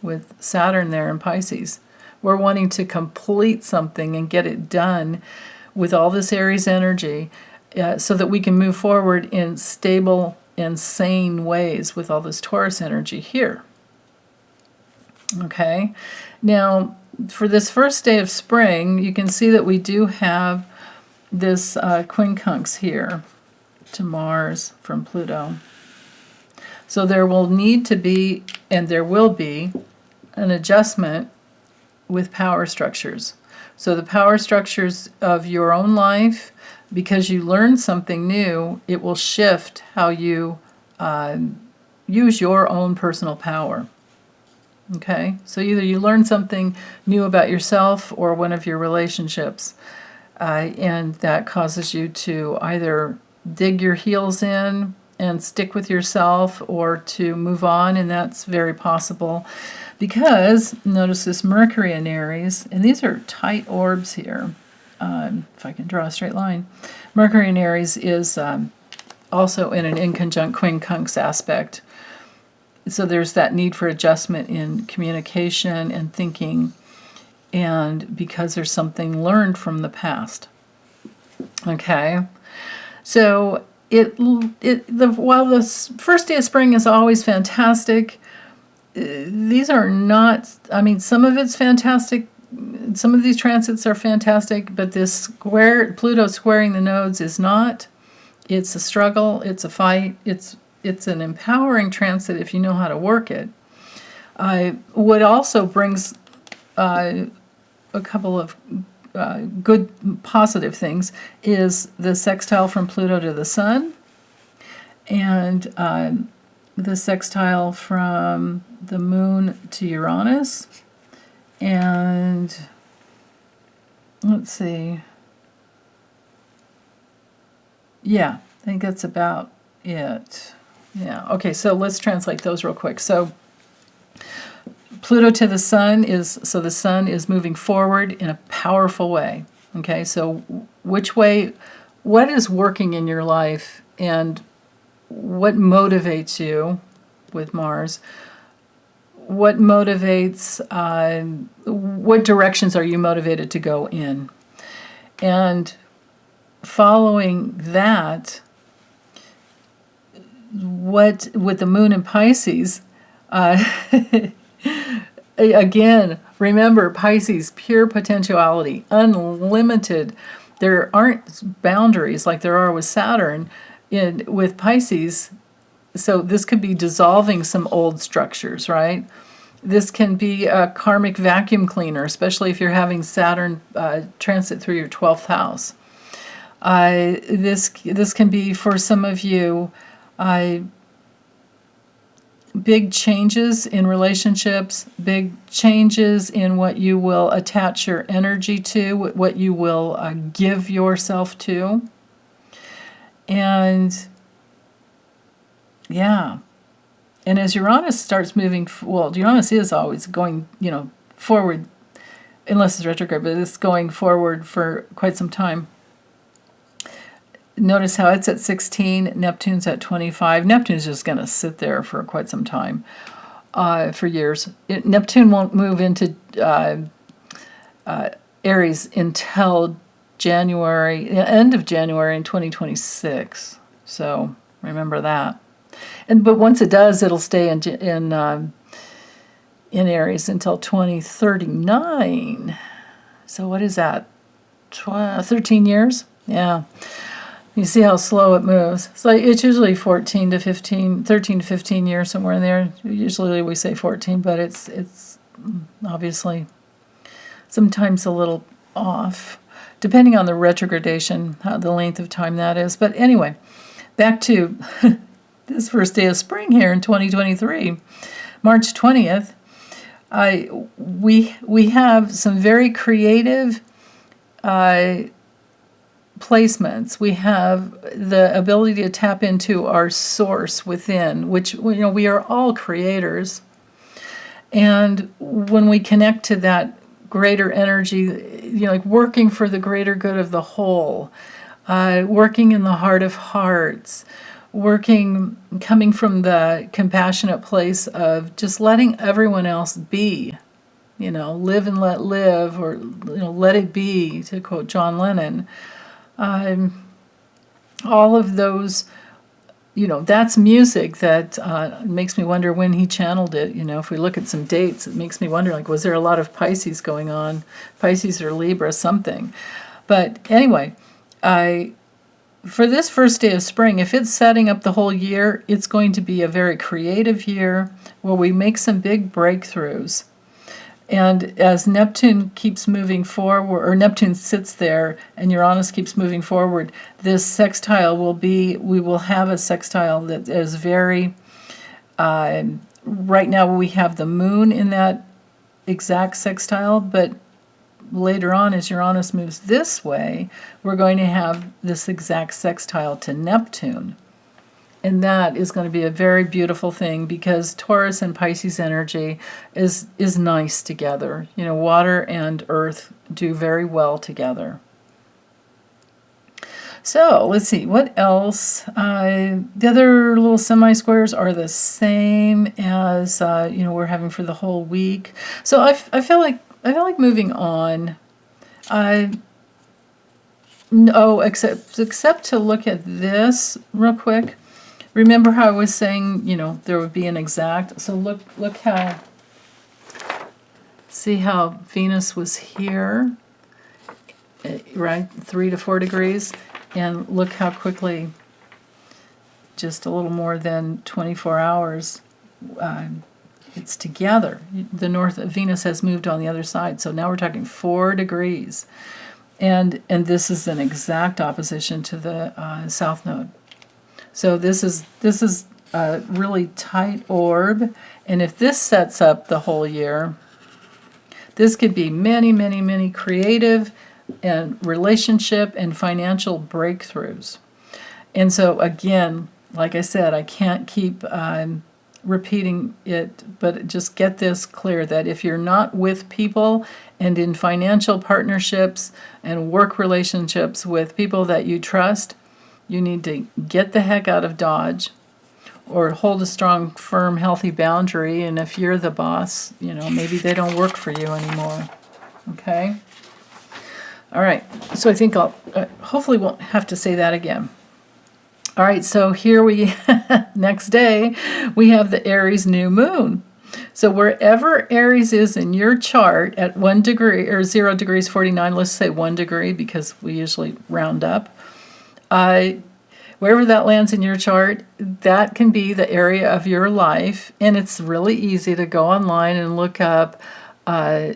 with Saturn there in Pisces. We're wanting to complete something and get it done with all this Aries energy so that we can move forward in stable and sane ways with all this Taurus energy here. Okay, now for this first day of spring, you can see that we do have this quincunx here to Mars from Pluto. So there will need to be, and there will be, an adjustment with power structures. So the power structures of your own life, because you learn something new, it will shift how you use your own personal power. Okay, so either you learn something new about yourself or one of your relationships, and that causes you to either dig your heels in and stick with yourself or to move on, and that's very possible. Because, notice this Mercury in Aries, and these are tight orbs here, if I can draw a straight line. Mercury in Aries is also in an inconjunct quincunx aspect. So there's that need for adjustment in communication and thinking, and because there's something learned from the past. Okay, so while the first day of spring is always fantastic, these are not, I mean, some of it's fantastic, some of these transits are fantastic, but this square, Pluto squaring the nodes is not. It's a struggle, it's a fight, it's an empowering transit if you know how to work it. What also brings a couple of good positive things is the sextile from Pluto to the Sun, and the sextile from the Moon to Uranus, and let's see, yeah, I think that's about it. Yeah, okay, so let's translate those real quick. So Pluto to the Sun so the Sun is moving forward in a powerful way. Okay, so which way, what is working in your life, and what motivates you with Mars? What motivates, what directions are you motivated to go in? And following that, what with the Moon in Pisces, again, remember Pisces, pure potentiality, unlimited. There aren't boundaries like there are with Saturn with Pisces. So this could be dissolving some old structures, right? This can be a karmic vacuum cleaner, especially if you're having Saturn transit through your 12th house. This can be, for some of you, big changes in relationships, big changes in what you will attach your energy to, what you will give yourself to. And yeah, and as Uranus starts moving, well, Uranus is always going, forward, unless it's retrograde, but it's going forward for quite some time. Notice how it's at 16, Neptune's at 25. Neptune's just going to sit there for quite some time, for years. Neptune won't move into Aries until January, end of January in 2026. So remember that. But once it does, it'll stay in Aries until 2039. So what is that? 13 years? Yeah. You see how slow it moves. So it's usually 13 to 15 years, somewhere in there. Usually we say 14, but it's obviously sometimes a little off, depending on the retrogradation, the length of time that is. But anyway, back to this first day of spring here in 2023, March 20th. We have some very creative placements. We have the ability to tap into our source within, which, we are all creators. And when we connect to that greater energy, like working for the greater good of the whole, working in the heart of hearts, coming from the compassionate place of just letting everyone else be, live and let live, or, let it be, to quote John Lennon. All of those, that's music that makes me wonder when he channeled it. If we look at some dates, it makes me wonder, like, was there a lot of Pisces going on? Pisces or Libra, something. But anyway, for this first day of spring, if it's setting up the whole year, it's going to be a very creative year where we make some big breakthroughs. And as Neptune keeps moving forward, or Neptune sits there and Uranus keeps moving forward, this sextile we will have a sextile that is very, right now we have the moon in that exact sextile, but later on as Uranus moves this way, we're going to have this exact sextile to Neptune. And that is going to be a very beautiful thing, because Taurus and Pisces energy is nice together. Water and earth do very well together. So let's see, what else? The other little semi-squares are the same as we're having for the whole week. So I feel like moving on. Except to look at this real quick. Remember how I was saying, there would be an exact. So look how, see how Venus was here, right? 3 to 4 degrees. And look how quickly, just a little more than 24 hours, it's together. The north of Venus has moved on the other side. So now we're talking 4 degrees. And this is an exact opposition to the south node. So this is a really tight orb, and if this sets up the whole year, this could be many, many, many creative and relationship and financial breakthroughs. And so again, like I said, I can't keep repeating it, but just get this clear, that if you're not with people and in financial partnerships and work relationships with people that you trust, you need to get the heck out of Dodge, or hold a strong, firm, healthy boundary. And if you're the boss, maybe they don't work for you anymore. Okay? All right. So I think I'll hopefully won't have to say that again. All right. So here next day, we have the Aries new moon. So wherever Aries is in your chart at 1 degree or 0 degrees 49, let's say 1 degree because we usually round up. Wherever that lands in your chart, that can be the area of your life. And it's really easy to go online and look up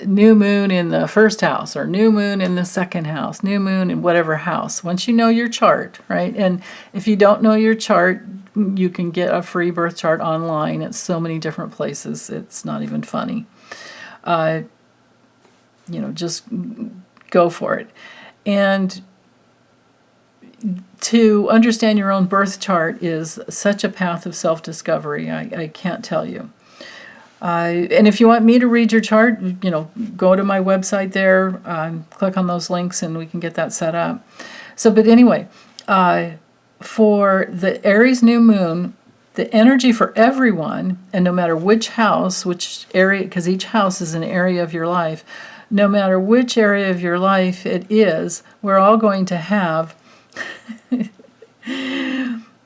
new moon in the first house, or new moon in the second house, new moon in whatever house, once you know your chart, right? And if you don't know your chart, you can get a free birth chart online at so many different places. It's not even funny. Just go for it. And to understand your own birth chart is such a path of self-discovery. I can't tell you. And if you want me to read your chart, go to my website there, click on those links, and we can get that set up. So, but anyway, for the Aries new moon, the energy for everyone, and no matter which house, which area, because each house is an area of your life, no matter which area of your life it is, we're all going to have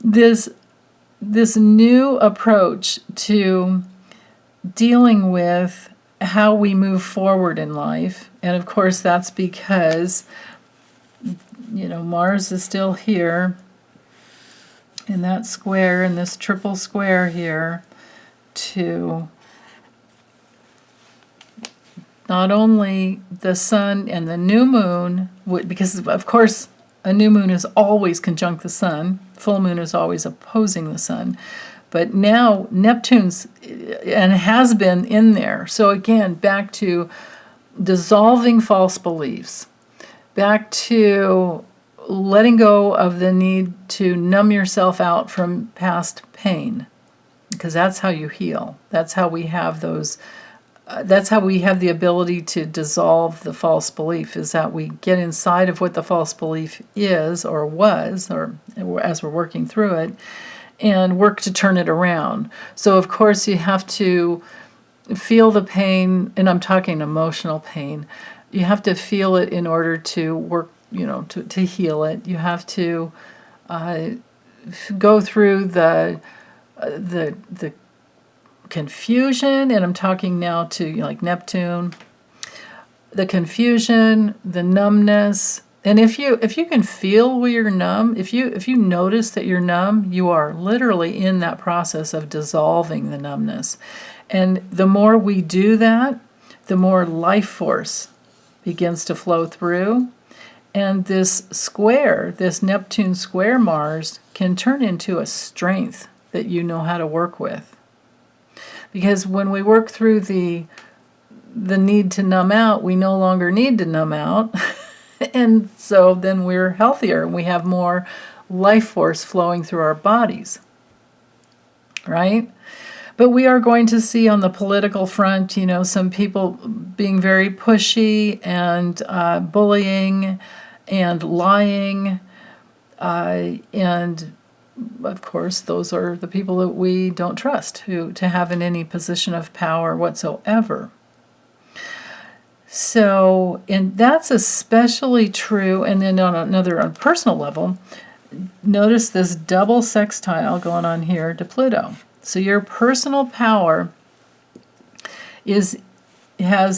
this new approach to dealing with how we move forward in life. And of course that's because Mars is still here in that square, in this triple square here, to not only the sun and the new moon, because of course a new moon is always conjunct the sun, full moon is always opposing the sun, but now Neptune's, and has been in there. So again, back to dissolving false beliefs, back to letting go of the need to numb yourself out from past pain, because that's how you heal. That's how we have those. That's how we have the ability to dissolve the false belief, is that we get inside of what the false belief is or was, or as we're working through it, and work to turn it around. So of course you have to feel the pain, and I'm talking emotional pain. You have to feel it in order to work, to heal it. You have to go through the confusion, and I'm talking now to like Neptune, the confusion, the numbness. And if you can feel where you're numb, if you notice that you're numb, you are literally in that process of dissolving the numbness. And the more we do that, the more life force begins to flow through. And this square, this Neptune square Mars, can turn into a strength that you know how to work with. Because when we work through the need to numb out, we no longer need to numb out. And so then we're healthier and we have more life force flowing through our bodies. Right? But we are going to see on the political front, some people being very pushy and bullying and lying. And of course, those are the people that we don't trust to have in any position of power whatsoever. So, and that's especially true. And then on a personal level, notice this double sextile going on here to Pluto. So your personal power has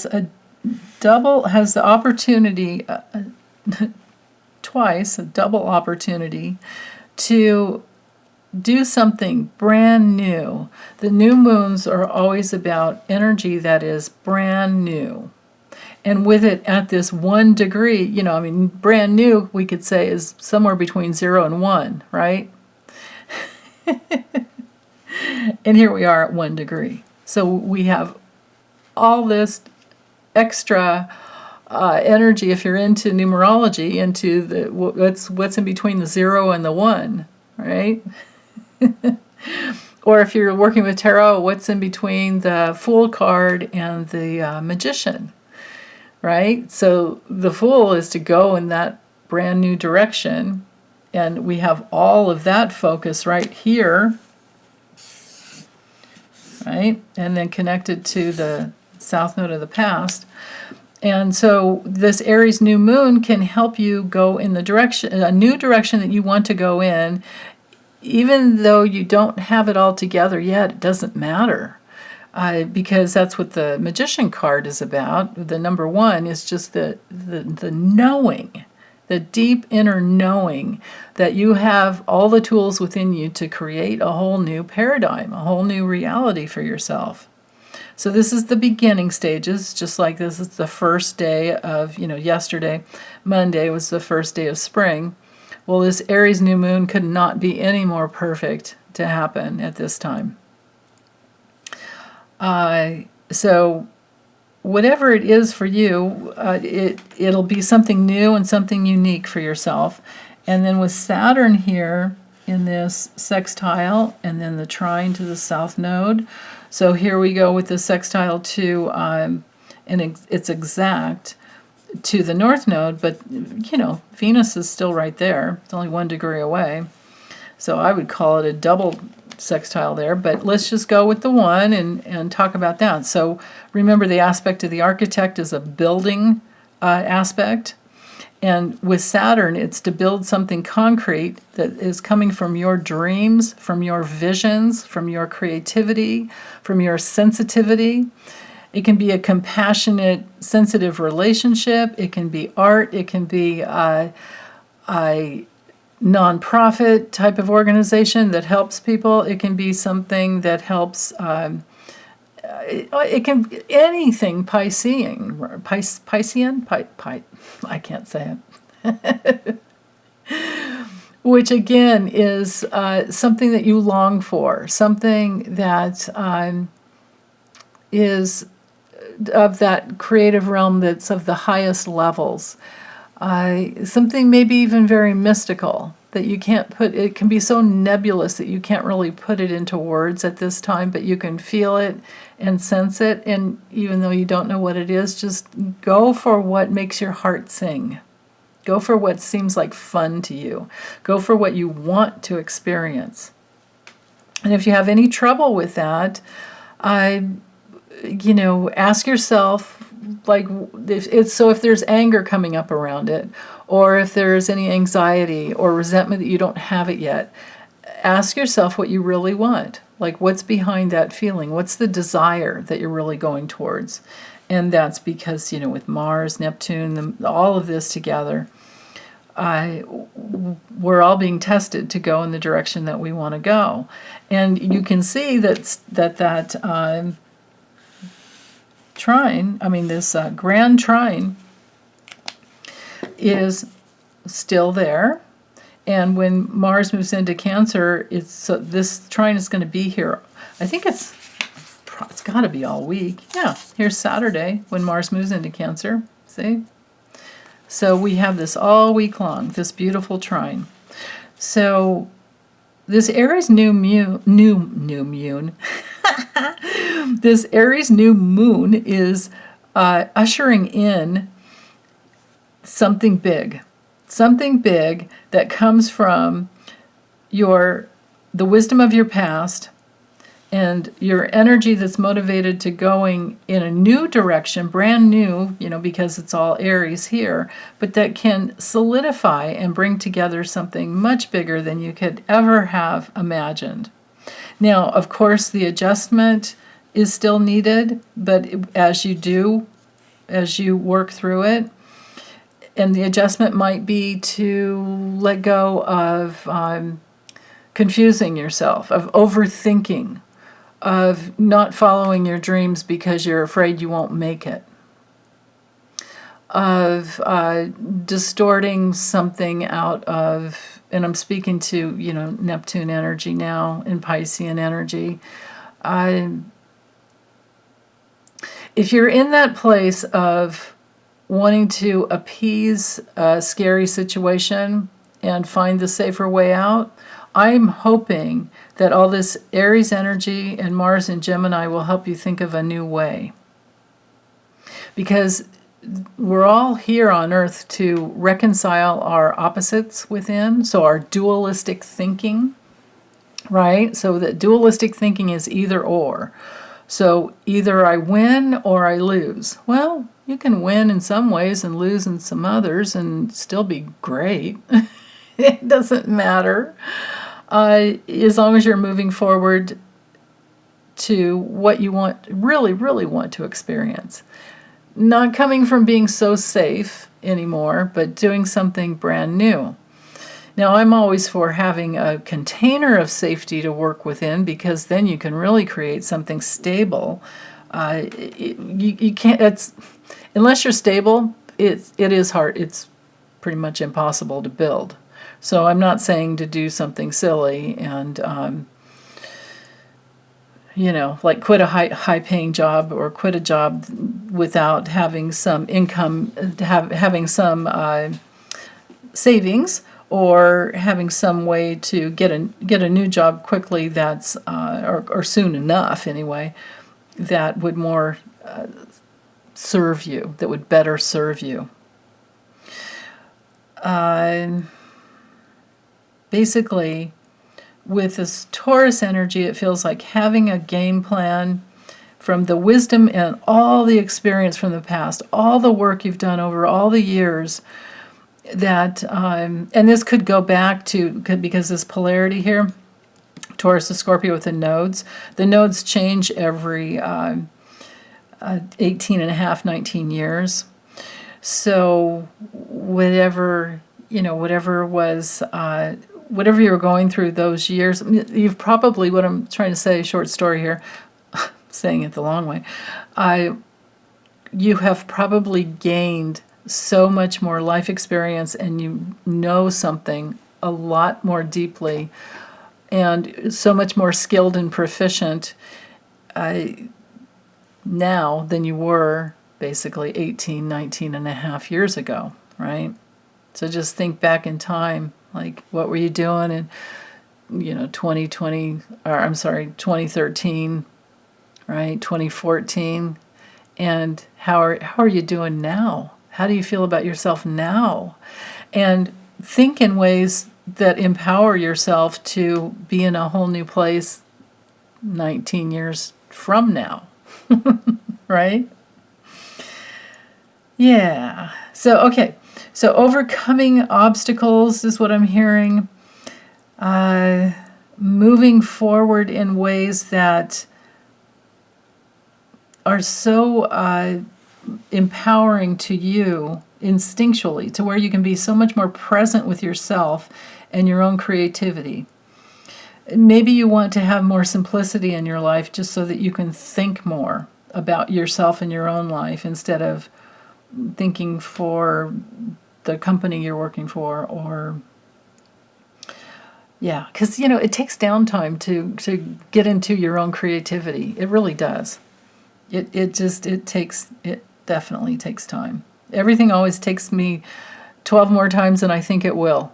the opportunity twice, a double opportunity to do something brand new. The new moons are always about energy that is brand new. And with it at this 1 degree, brand new, we could say, is somewhere between 0 and 1, right? And here we are at 1 degree. So we have all this extra energy, if you're into numerology, into what's in between the 0 and the 1, right? Or if you're working with tarot, what's in between the Fool card and the Magician, right? So the Fool is to go in that brand new direction, and we have all of that focus right here, right? And then connected to the south node of the past. And so this Aries new moon can help you go in a new direction that you want to go in. Even though you don't have it all together yet, it doesn't matter. Because that's what the Magician card is about. The number 1 is just the knowing, the deep inner knowing that you have all the tools within you to create a whole new paradigm, a whole new reality for yourself. So this is the beginning stages, just like this is the first day of, yesterday, Monday was the first day of spring. Well, this Aries new moon could not be any more perfect to happen at this time. So whatever it is for you, it'll be something new and something unique for yourself. And then with Saturn here in this sextile, and then the trine to the south node. So here we go with the sextile to, and it's exact to the north node, but Venus is still right there. It's only 1 degree away. So I would call it a double sextile there, but let's just go with the 1 and talk about that. So remember, the aspect of the architect is a building aspect. And with Saturn, it's to build something concrete that is coming from your dreams, from your visions, from your creativity, from your sensitivity. It can be a compassionate, sensitive relationship. It can be art. It can be a nonprofit type of organization that helps people. It can be something that helps. It can be anything Piscean. I can't say it. Which again is something that you long for, something that is of that creative realm that's of the highest levels. Something maybe even very mystical that you can't put, it can be so nebulous that you can't really put it into words at this time, but you can feel it and sense it. And even though you don't know what it is, just go for what makes your heart sing. Go for what seems like fun to you. Go for what you want to experience. And if you have any trouble with that, ask yourself, like, if there's anger coming up around it, or if there's any anxiety or resentment that you don't have it yet, ask yourself what you really want. Like, what's behind that feeling? What's the desire that you're really going towards? And that's because, with Mars, Neptune, all of this together, we're all being tested to go in the direction that we want to go. And you can see that trine, this grand trine is still there. And when Mars moves into Cancer, this trine is going to be here. I think it's got to be all week. Yeah, here's Saturday when Mars moves into Cancer. See? So we have this all week long, this beautiful trine. So this Aries new moon, this Aries new moon is ushering in something big that comes from the wisdom of your past and your energy that's motivated to going in a new direction, brand new, because it's all Aries here, but that can solidify and bring together something much bigger than you could ever have imagined. Now, of course, the adjustment is still needed, but as you work through it, and the adjustment might be to let go of confusing yourself, of overthinking, of not following your dreams because you're afraid you won't make it, of distorting something out of, and I'm speaking to, Neptune energy now and Piscean energy. If you're in that place of wanting to appease a scary situation and find the safer way out, I'm hoping that all this Aries energy and Mars and Gemini will help you think of a new way. Because we're all here on Earth to reconcile our opposites within, so our dualistic thinking, right? So that dualistic thinking is either or. So either I win or I lose. Well, you can win in some ways and lose in some others and still be great. It doesn't matter. As long as you're moving forward to what you really want to experience. Not coming from being so safe anymore, but doing something brand new. Now, I'm always for having a container of safety to work within, because then you can really create something stable. You can't, unless you're stable, it is hard. It's pretty much impossible to build. So I'm not saying to do something silly and, like quit a high-paying job or quit a job without having some income, having some savings, or having some way to get a new job quickly that's or soon enough anyway, that would more serve you, that would better serve you. Basically, with this Taurus energy, it feels like having a game plan from the wisdom and all the experience from the past, all the work you've done over all the years, that, and this could go back to, because this polarity here, Taurus to Scorpio with the nodes change every 18 and a half, 19 years. So whatever you were going through those years, you've probably, what I'm trying to say, short story here, saying it the long way, you have probably gained so much more life experience, and you know something a lot more deeply, and so much more skilled and proficient now than you were basically 18, 19 and a half years ago, right? So just think back in time, like what were you doing in 2013, right? 2014, and how are you doing now? How do you feel about yourself now? And think in ways that empower yourself to be in a whole new place 19 years from now, right? Yeah. So, okay. So overcoming obstacles is what I'm hearing. Moving forward in ways that are so empowering to you instinctually, to where you can be so much more present with yourself and your own creativity. Maybe you want to have more simplicity in your life just so that you can think more about yourself and your own life instead of thinking for the company you're working for, or yeah, because it takes downtime to get into your own creativity. It really does. It definitely takes time. Everything always takes me 12 more times than I think it will.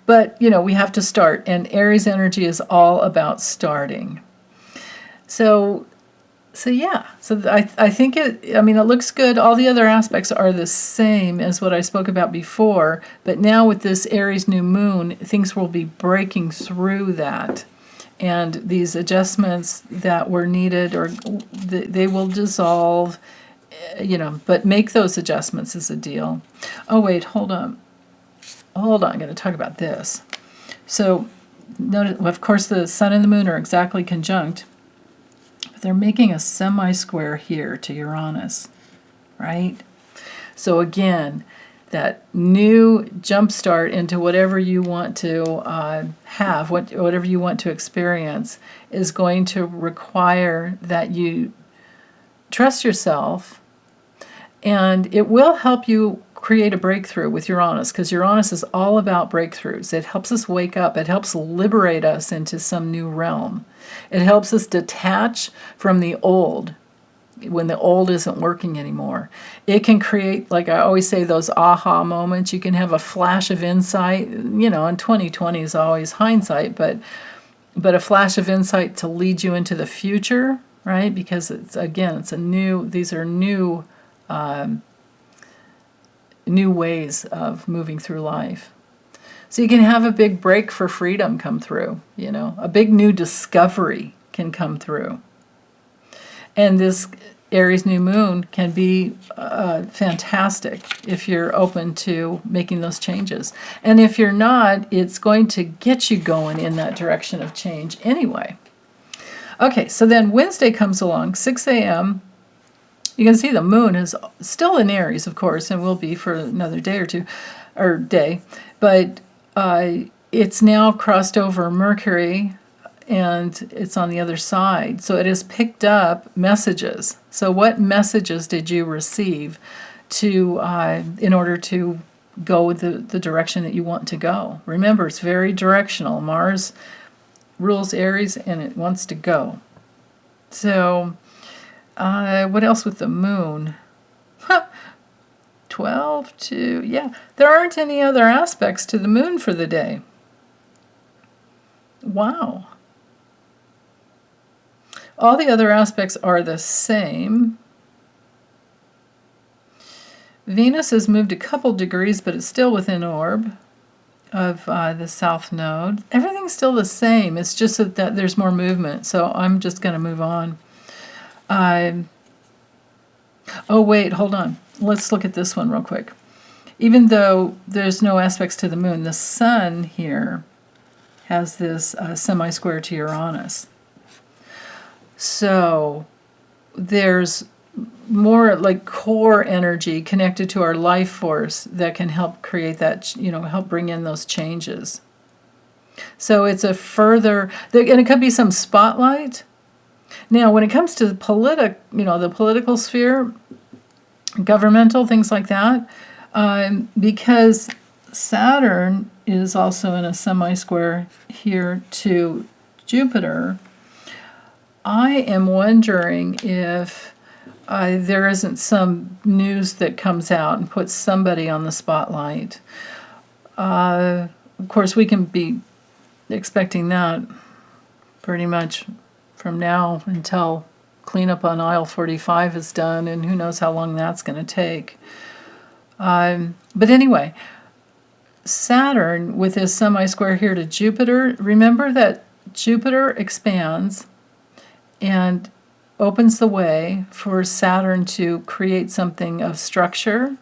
But we have to start, and Aries energy is all about starting. So yeah, I think it looks good. All the other aspects are the same as what I spoke about before, but now with this Aries new moon, things will be breaking through that. And these adjustments that were needed, or they will dissolve, but make those adjustments is a deal. Oh, wait, hold on, I'm going to talk about this. So, notice, of course, the sun and the moon are exactly conjunct. They're making a semi-square here to Uranus, right? So again, that new jumpstart into whatever you want to have, whatever you want to experience, is going to require that you trust yourself, and it will help you create a breakthrough with Uranus, because Uranus is all about breakthroughs. It helps us wake up. It helps liberate us into some new realm. It helps us detach from the old when the old isn't working anymore. It can create, like I always say, those aha moments. You can have a flash of insight. And 2020 is always hindsight, but a flash of insight to lead you into the future, right? Because these are new ways of moving through life. So you can have a big break for freedom come through, a big new discovery can come through. And this Aries new moon can be fantastic if you're open to making those changes. And if you're not, it's going to get you going in that direction of change anyway. Okay, so then Wednesday comes along, 6 a.m., you can see the moon is still in Aries, of course, and will be for another day or two, but it's now crossed over Mercury, and it's on the other side. So it has picked up messages. So what messages did you receive in order to go the direction that you want to go? Remember, it's very directional. Mars rules Aries, and it wants to go. So what else with the moon? 12 to, yeah, there aren't any other aspects to the moon for the day. Wow. All the other aspects are the same. Venus has moved a couple degrees, but it's still within orb of the south node. Everything's still the same. It's just that there's more movement, so I'm just going to move on. Oh, wait, hold on. Let's look at this one real quick. Even though there's no aspects to the moon, the sun here has this semi-square to Uranus. So there's more like core energy connected to our life force that can help create that, help bring in those changes. So it's a further, and it could be some spotlight. Now, when it comes to the political sphere, governmental, things like that, because Saturn is also in a semi-square here to Jupiter, I am wondering if there isn't some news that comes out and puts somebody on the spotlight. Of course, we can be expecting that pretty much from now until cleanup on aisle 45 is done, and who knows how long that's going to take. But anyway, Saturn with his semi-square here to Jupiter, remember that Jupiter expands and opens the way for Saturn to create something of structure.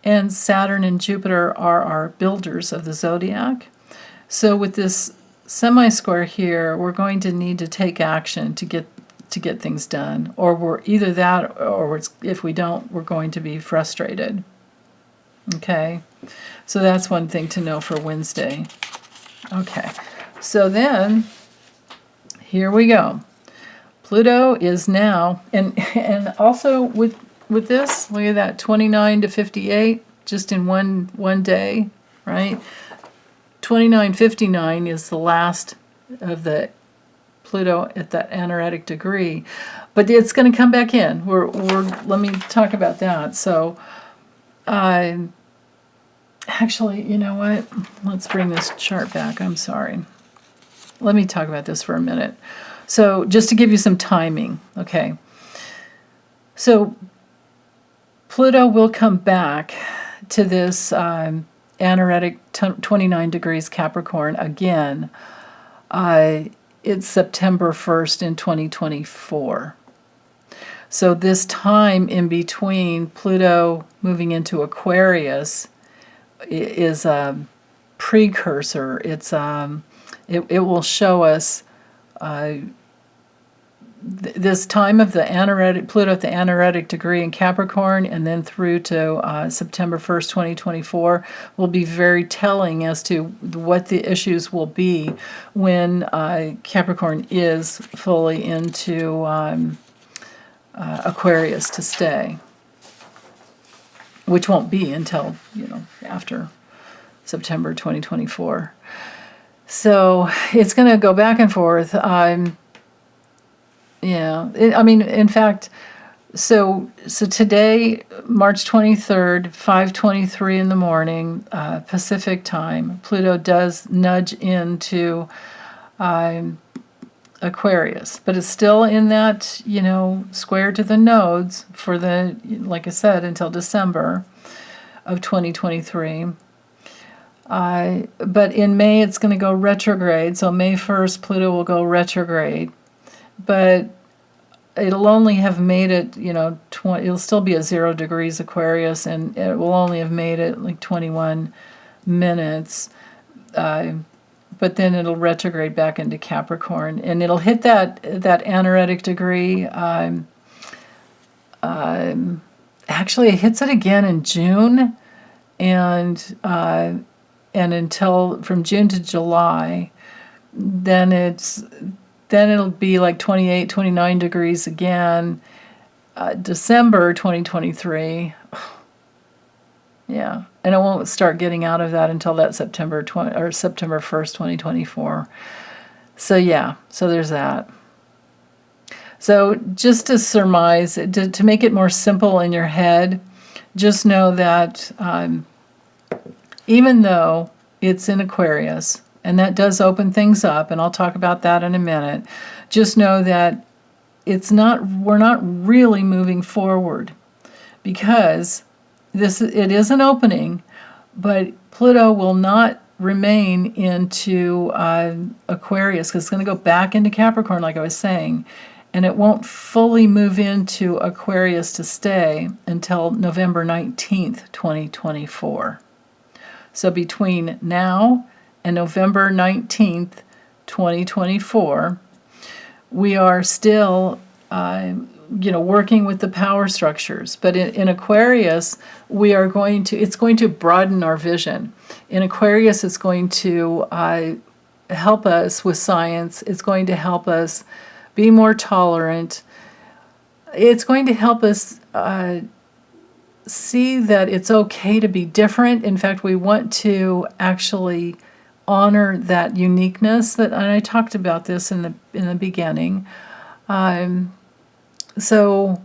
And Saturn and Jupiter are our builders of the zodiac. So with this semi-square here, we're going to need to take action to get things done. Or we're either that, or if we don't, we're going to be frustrated. Okay? So that's one thing to know for Wednesday. Okay. So then, here we go. Pluto is now, and also with this, look at that, 29 to 58, just in one day, right? 29:59 is the last of the Pluto at that anaretic degree, but it's going to come back in. Let me talk about that. So, actually, you know what? Let's bring this chart back. I'm sorry. Let me talk about this for a minute. So just to give you some timing, okay. So Pluto will come back to this anaretic 29 degrees Capricorn again. It's September 1st in 2024. So this time in between Pluto moving into Aquarius is a precursor. It will show us this time of the anaretic Pluto at the anaretic degree in Capricorn, and then through to September 1st, 2024, will be very telling as to what the issues will be when Capricorn is fully into Aquarius to stay, which won't be until, after September 2024. So it's going to go back and forth. In fact, so today, March 23rd, 5:23 in the morning, Pacific time, Pluto does nudge into Aquarius, but it's still in that, square to the nodes for like I said, until December of 2023. But in May, it's going to go retrograde. So May 1st, Pluto will go retrograde. But it'll only have made it, it'll still be at 0 degrees Aquarius, and it will only have made it like 21 minutes. But then it'll retrograde back into Capricorn, and it'll hit that anaretic degree. Actually, it hits it again in June, and until from June to July, then it'll be like 28, 29 degrees again. December 2023. Yeah, and it won't start getting out of that until that September 1st, 2024. So yeah, so there's that. So just to surmise, to make it more simple in your head, just know that even though it's in Aquarius, and that does open things up, and I'll talk about that in a minute, just know that we're not really moving forward, because it is an opening, but Pluto will not remain into Aquarius, because it's going to go back into Capricorn, like I was saying, and it won't fully move into Aquarius to stay until November 19th, 2024. So between now and November 19th, 2024, we are still working with the power structures. But in Aquarius, it's going to broaden our vision. In Aquarius, it's going to help us with science. It's going to help us be more tolerant. It's going to help us see that it's okay to be different. In fact, we want to actually honor that uniqueness, and I talked about this in the beginning. So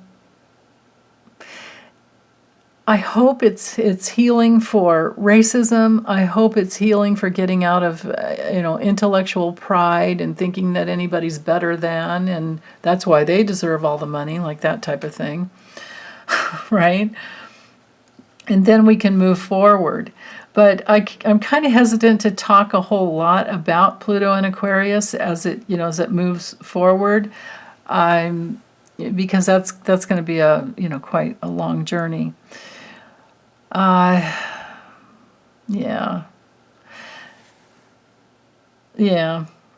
I hope it's healing for racism. I hope it's healing for getting out of intellectual pride and thinking that anybody's better than, and that's why they deserve all the money, like that type of thing, right? And then we can move forward. But I'm kind of hesitant to talk a whole lot about Pluto and Aquarius as it moves forward, because that's going to be a quite a long journey. Yeah.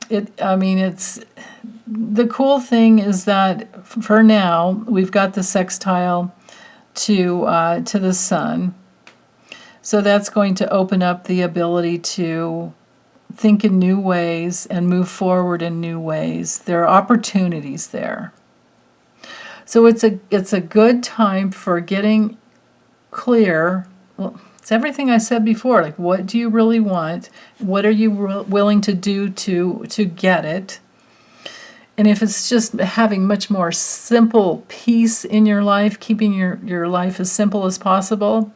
It's the cool thing is that for now we've got the sextile to the sun, so that's going to open up the ability to think in new ways and move forward in new ways. There are opportunities there, so it's a good time for getting clear. Well, it's everything I said before. Like, what do you really want? What are you willing to do to get it? And if it's just having much more simple peace in your life, keeping your life as simple as possible,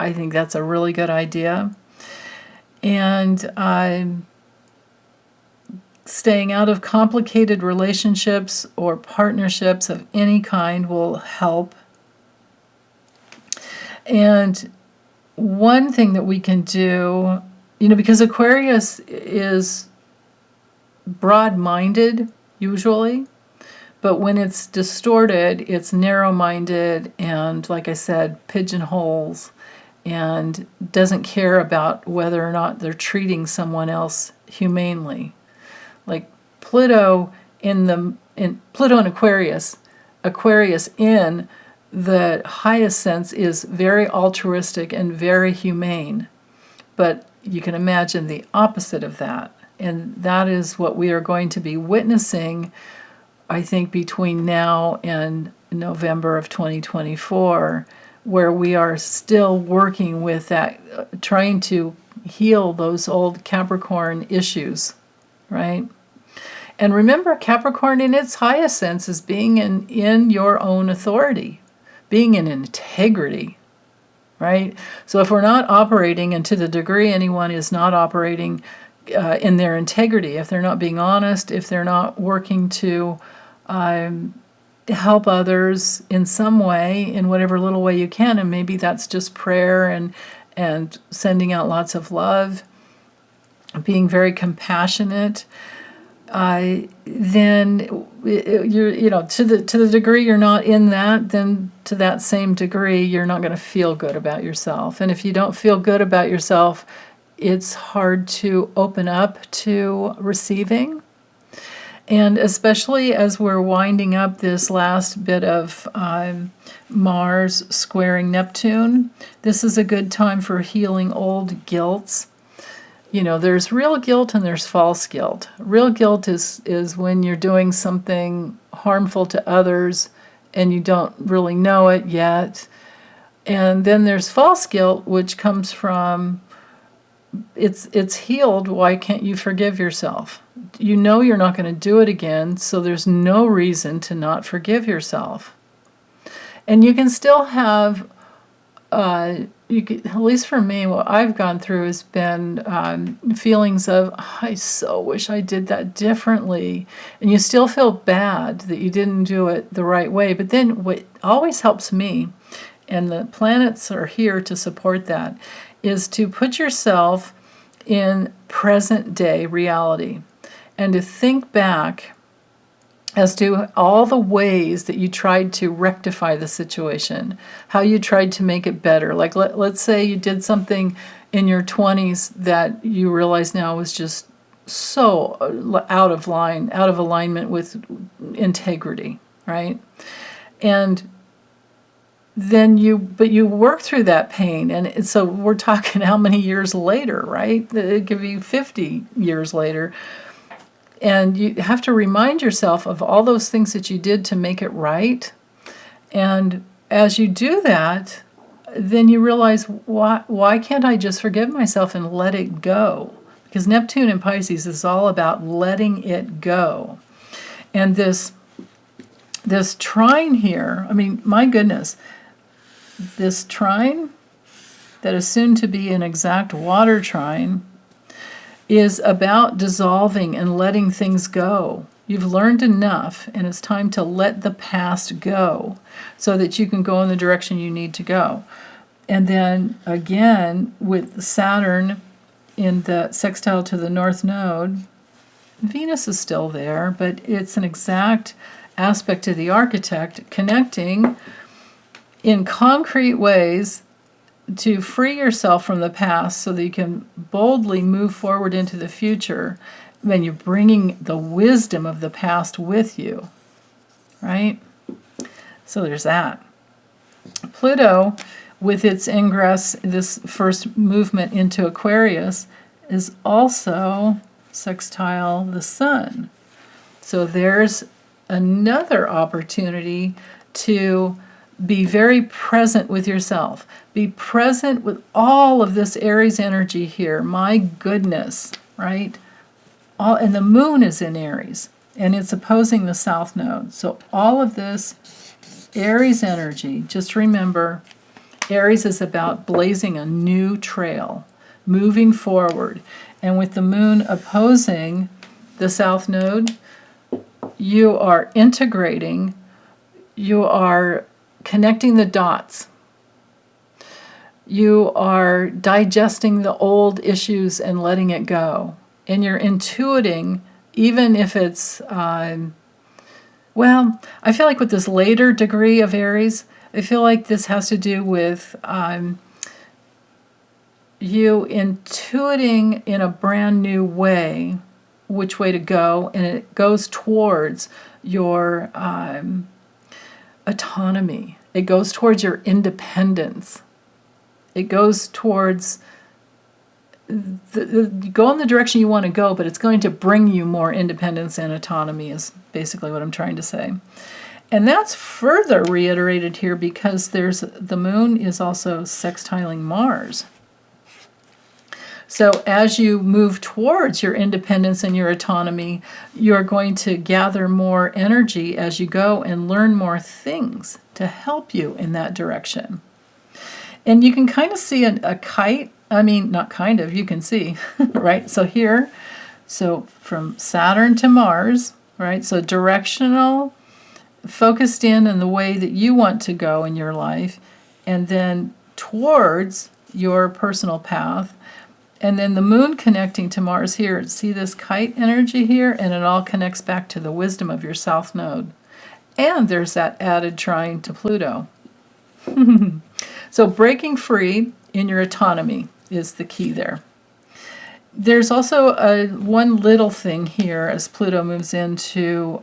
I think that's a really good idea. And staying out of complicated relationships or partnerships of any kind will help. And one thing that we can do, because Aquarius is broad-minded usually, but when it's distorted, it's narrow-minded and, like I said, pigeonholes, and doesn't care about whether or not they're treating someone else humanely. Like Pluto in Pluto and Aquarius in the highest sense is very altruistic and very humane, but you can imagine the opposite of that, and that is what we are going to be witnessing, I think, between now and November of 2024, where we are still working with that, trying to heal those old Capricorn issues, right? And remember, Capricorn in its highest sense is being in your own authority, being in integrity, right? So if we're not operating, and to the degree anyone is not operating in their integrity, if they're not being honest, if they're not working to help others in some way, in whatever little way you can, and maybe that's just prayer and sending out lots of love, being very compassionate, then you're to the degree you're not in that, then to that same degree you're not going to feel good about yourself. And if you don't feel good about yourself, it's hard to open up to receiving. And especially as we're winding up this last bit of Mars squaring Neptune, this is a good time for healing old guilts. There's real guilt and there's false guilt. Real guilt is when you're doing something harmful to others and you don't really know it yet. And then there's false guilt, which comes from it's healed. Why can't you forgive yourself? You're not going to do it again, so there's no reason to not forgive yourself. And you can still have at least for me, what I've gone through has been feelings of, I so wish I did that differently. And you still feel bad that you didn't do it the right way. But then what always helps me, and the planets are here to support that, is to put yourself in present day reality and to think back as to all the ways that you tried to rectify the situation, how you tried to make it better. Like let's say you did something in your 20s that you realize now was just so out of alignment with integrity, right? And then you work through that pain, and so we're talking how many years later, right? It could be 50 years later. And you have to remind yourself of all those things that you did to make it right. And as you do that, then you realize, why can't I just forgive myself and let it go? Because Neptune in Pisces is all about letting it go. And this trine here, I mean, my goodness, this trine that is soon to be an exact water trine is about dissolving and letting things go. You've learned enough, and it's time to let the past go so that you can go in the direction you need to go. And then again, with Saturn in the sextile to the North Node, Venus is still there, but it's an exact aspect to the architect, connecting in concrete ways to free yourself from the past so that you can boldly move forward into the future when you're bringing the wisdom of the past with you, right? So there's that. Pluto, with its ingress, this first movement into Aquarius, is also sextile the Sun. So there's another opportunity to be very present with yourself. Be present with all of this Aries energy here. My goodness, right? And the moon is in Aries, and it's opposing the South Node. So all of this Aries energy, just remember, Aries is about blazing a new trail, moving forward. And with the moon opposing the South Node, you are integrating, you are connecting the dots. You are digesting the old issues and letting it go. And you're intuiting, even if it's, I feel like with this later degree of Aries, I feel like this has to do with you intuiting in a brand new way which way to go, and it goes towards your autonomy. It goes towards your independence. It goes towards go in the direction you want to go, but it's going to bring you more independence and autonomy is basically what I'm trying to say. And that's further reiterated here because the moon is also sextiling Mars. So as you move towards your independence and your autonomy, you're going to gather more energy as you go and learn more things to help you in that direction. And you can kind of see a kite. I mean, not kind of, you can see, right? So here, so from Saturn to Mars, right? So directional, focused in the way that you want to go in your life, and then towards your personal path. And then the moon connecting to Mars here. See this kite energy here? And it all connects back to the wisdom of your South Node. And there's that added trine to Pluto. So breaking free in your autonomy is the key there. There's also one little thing here as Pluto moves into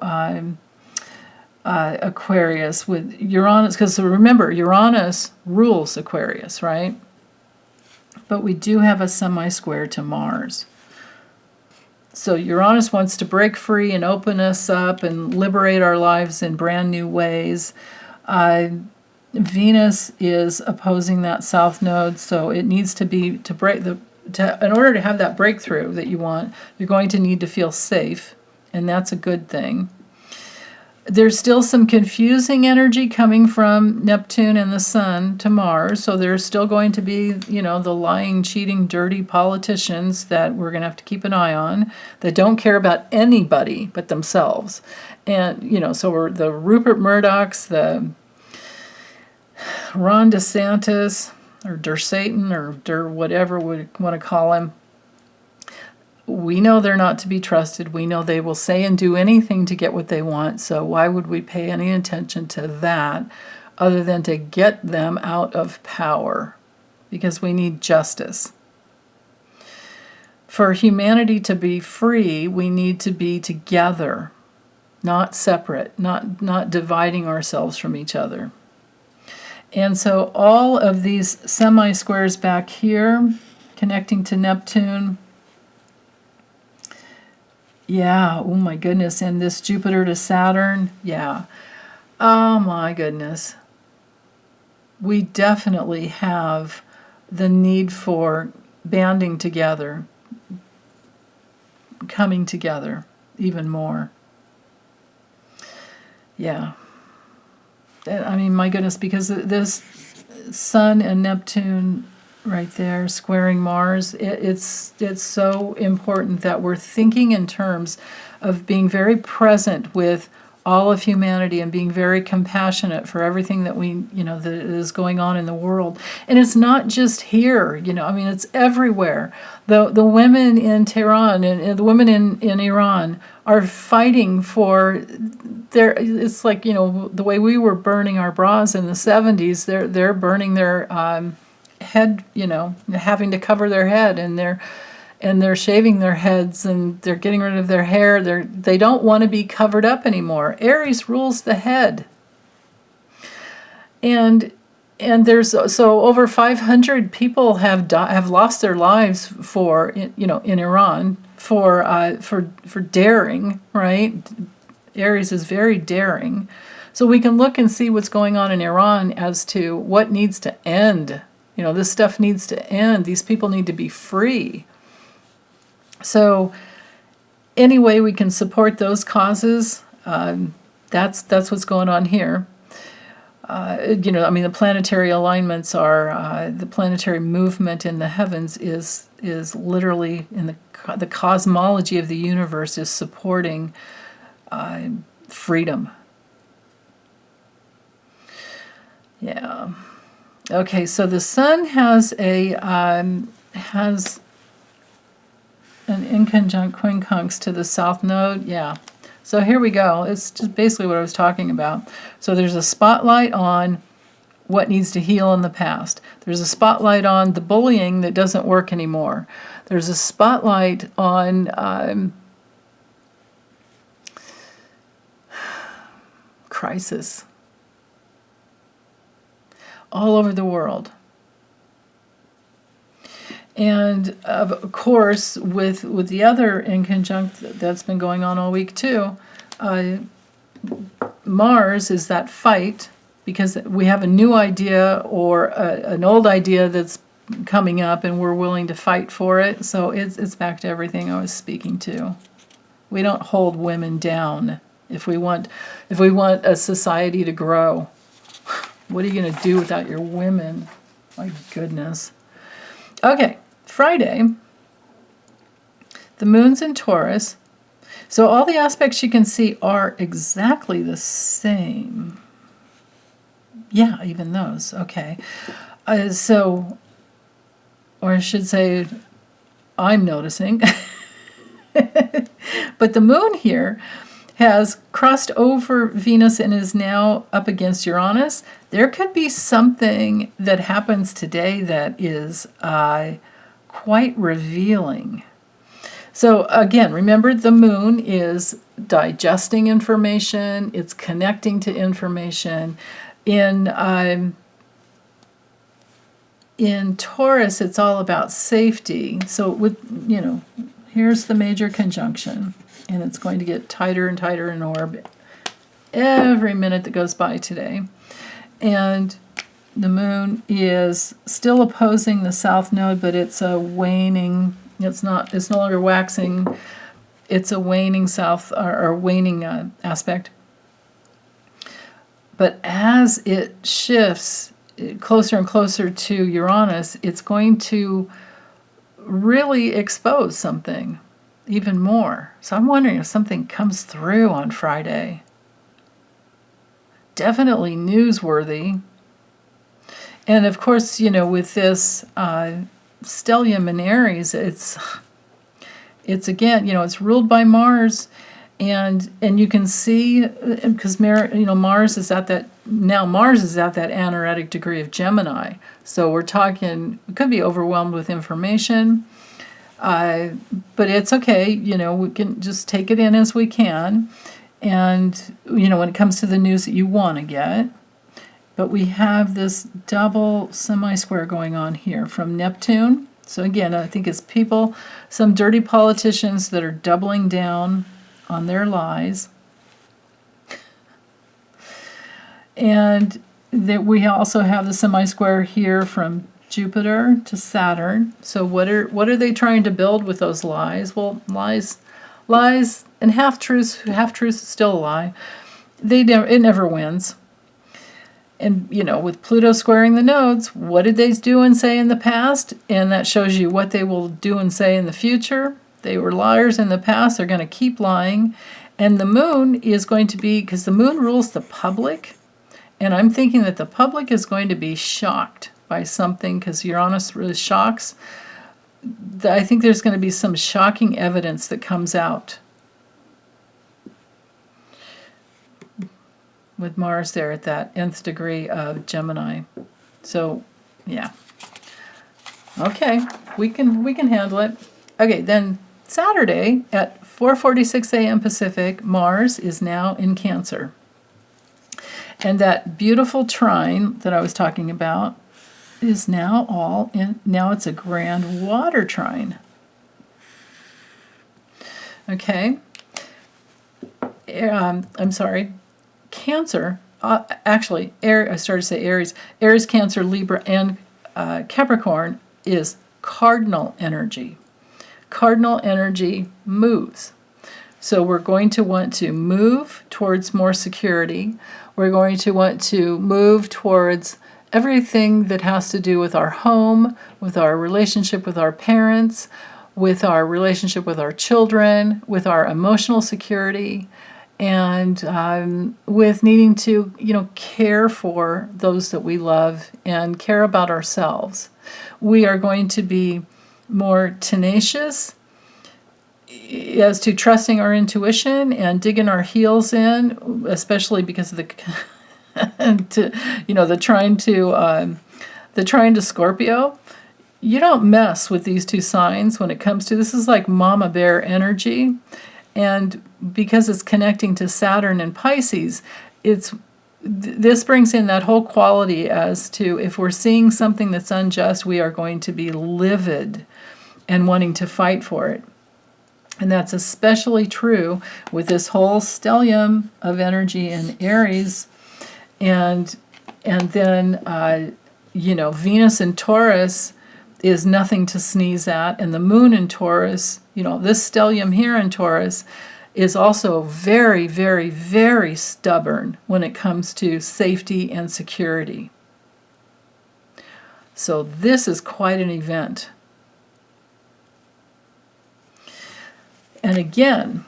Aquarius with Uranus, because remember, Uranus rules Aquarius, right? But we do have a semi-square to Mars. So Uranus wants to break free and open us up and liberate our lives in brand new ways. Venus is opposing that South Node, so it needs to be in order to have that breakthrough that you want, you're going to need to feel safe, and that's a good thing. There's still some confusing energy coming from Neptune and the Sun to Mars, so there's still going to be, the lying, cheating, dirty politicians that we're going to have to keep an eye on that don't care about anybody but themselves. And, so we're the Rupert Murdochs, the Ron DeSantis, or Der Satan, or Der whatever we want to call him. We know they're not to be trusted. We know they will say and do anything to get what they want. So why would we pay any attention to that other than to get them out of power? Because we need justice. For humanity to be free, we need to be together, not separate, not dividing ourselves from each other. And so all of these semi-squares back here, connecting to Neptune, yeah, oh my goodness, and this Jupiter to Saturn, yeah. Oh my goodness. We definitely have the need for banding together, coming together even more. Yeah. I mean, my goodness, because this Sun and Neptune right there squaring Mars. It's so important that we're thinking in terms of being very present with all of humanity and being very compassionate for everything that that is going on in the world. And it's not just here, I mean, it's everywhere. The women in Tehran and the women in Iran are fighting for it's like, the way we were burning our bras in the 70s, they're burning their head, having to cover their head, and they're shaving their heads, and they're getting rid of their hair. They don't want to be covered up anymore. Aries rules the head. And there's so over 500 people have lost their lives in Iran for daring, right? Aries is very daring. So we can look and see what's going on in Iran as to what needs to end. This stuff needs to end. These people need to be free. So any way we can support those causes, that's what's going on here. The planetary alignments are, the planetary movement in the heavens is literally in the cosmology of the universe is supporting freedom. Yeah. Okay, so the sun has an inconjunct quincunx to the south node. Yeah. So here we go. It's just basically what I was talking about. So there's a spotlight on what needs to heal in the past. There's a spotlight on the bullying that doesn't work anymore. There's a spotlight on crisis all over the world. And of course, with the other inconjunct that's been going on all week too, Mars is that fight, because we have a new idea or an old idea that's coming up, and we're willing to fight for it. So it's back to everything I was speaking to. We don't hold women down if we want a society to grow. What are you going to do without your women? My goodness. Okay, Friday, the moon's in Taurus. So all the aspects you can see are exactly the same. Yeah, even those. Okay. Or I should say, I'm noticing. But the moon here has crossed over Venus and is now up against Uranus. There could be something that happens today that is quite revealing. So again, remember, the moon is digesting information, it's connecting to information. In Taurus, it's all about safety. So here's the major conjunction, and it's going to get tighter and tighter in orb every minute that goes by today. And the moon is still opposing the south node, but it's a waning. It's no longer waxing. It's a waning south or waning aspect. But as it shifts closer and closer to Uranus, it's going to really expose something even more. So I'm wondering if something comes through on Friday. Definitely newsworthy. And of course, with this stellium in Aries, it's again, it's ruled by Mars, and you can see, because Mars is at that anaretic degree of Gemini. So we're talking, it could be overwhelmed with information, but it's okay. We can just take it in as we can. And, when it comes to the news that you want to get. But we have this double semi-square going on here from Neptune. So again, I think it's some dirty politicians that are doubling down on their lies. And that we also have the semi-square here from Jupiter to Saturn. So what are they trying to build with those lies? Well, lies and half truths is still a lie. It never wins. And, you know, with Pluto squaring the nodes, what did they do and say in the past? And that shows you what they will do and say in the future. They were liars in the past. They're going to keep lying. And the moon is going to be, because the moon rules the public, and I'm thinking that the public is going to be shocked by something, because Uranus really shocks. I think there's going to be some shocking evidence that comes out with Mars there at that nth degree of Gemini. So, yeah. Okay, we can handle it. Okay, then Saturday at 4:46 a.m. Pacific, Mars is now in Cancer. And that beautiful trine that I was talking about is now all in, now it's a grand water trine. Okay. I'm sorry. Cancer, actually, I started to say Aries. Aries, Cancer, Libra, and Capricorn is cardinal energy. Cardinal energy moves. So we're going to want to move towards more security. We're going to want to move towards everything that has to do with our home, with our relationship with our parents, with our relationship with our children, with our emotional security, and with needing to, care for those that we love and care about ourselves. We are going to be more tenacious as to trusting our intuition and digging our heels in, especially because of the the trine to Scorpio. You don't mess with these two signs when it comes to, this is like mama bear energy. And because it's connecting to Saturn and Pisces, this brings in that whole quality as to, if we're seeing something that's unjust, we are going to be livid and wanting to fight for it. And that's especially true with this whole stellium of energy in Aries. And then, Venus in Taurus is nothing to sneeze at. And the moon in Taurus, this stellium here in Taurus is also very, very, very stubborn when it comes to safety and security. So this is quite an event. And again,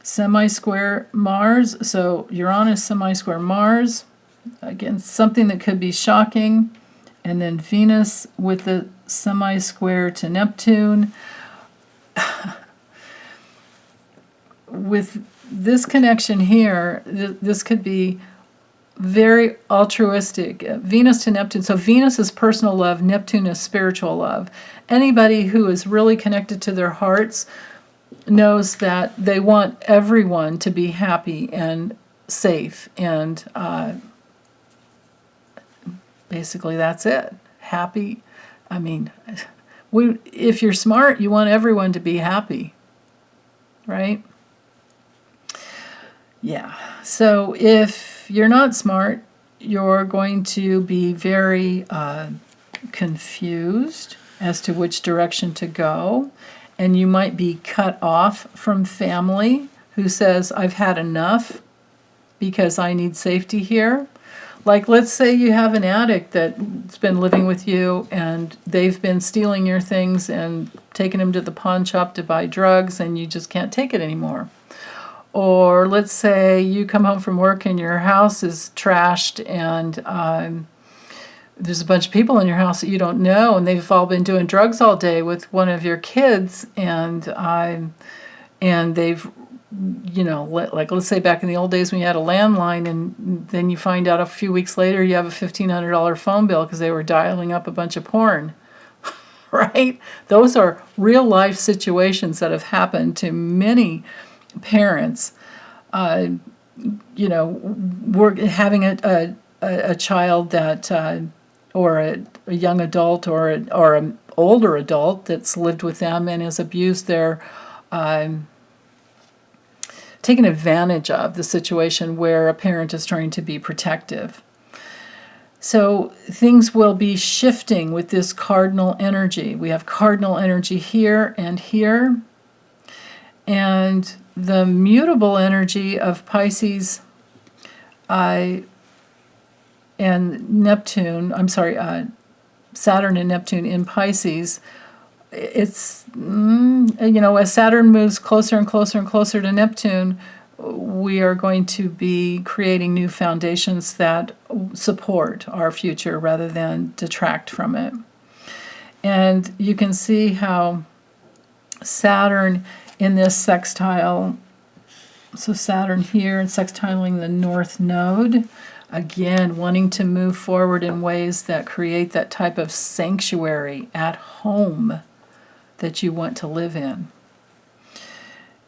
semi-square Mars, so Uranus semi-square Mars, again, something that could be shocking. And then Venus with the semi-square to Neptune. With this connection here, this could be very altruistic. Venus to Neptune. So Venus is personal love, Neptune is spiritual love. Anybody who is really connected to their hearts knows that they want everyone to be happy and safe, and basically that's it. Happy. I mean, if you're smart, you want everyone to be happy, right? Yeah. So if you're not smart, you're going to be very confused as to which direction to go. And you might be cut off from family who says, I've had enough because I need safety here. Like, let's say you have an addict that's been living with you and they've been stealing your things and taking them to the pawn shop to buy drugs, and you just can't take it anymore. Or let's say you come home from work and your house is trashed, and there's a bunch of people in your house that you don't know, and they've all been doing drugs all day with one of your kids, and they've, like, let's say back in the old days when you had a landline, and then you find out a few weeks later you have a $1,500 phone bill because they were dialing up a bunch of porn, right? Those are real life situations that have happened to many parents. We're having a child that, or a young adult, or an older adult that's lived with them and has abused their, taken advantage of the situation where a parent is trying to be protective. So things will be shifting with this cardinal energy. We have cardinal energy here and here. And the mutable energy of Pisces and Neptune, Saturn and Neptune in Pisces, it's, as Saturn moves closer and closer and closer to Neptune, we are going to be creating new foundations that support our future rather than detract from it. And you can see how Saturn in this sextile, so Saturn here sextiling the North Node, again, wanting to move forward in ways that create that type of sanctuary at home that you want to live in.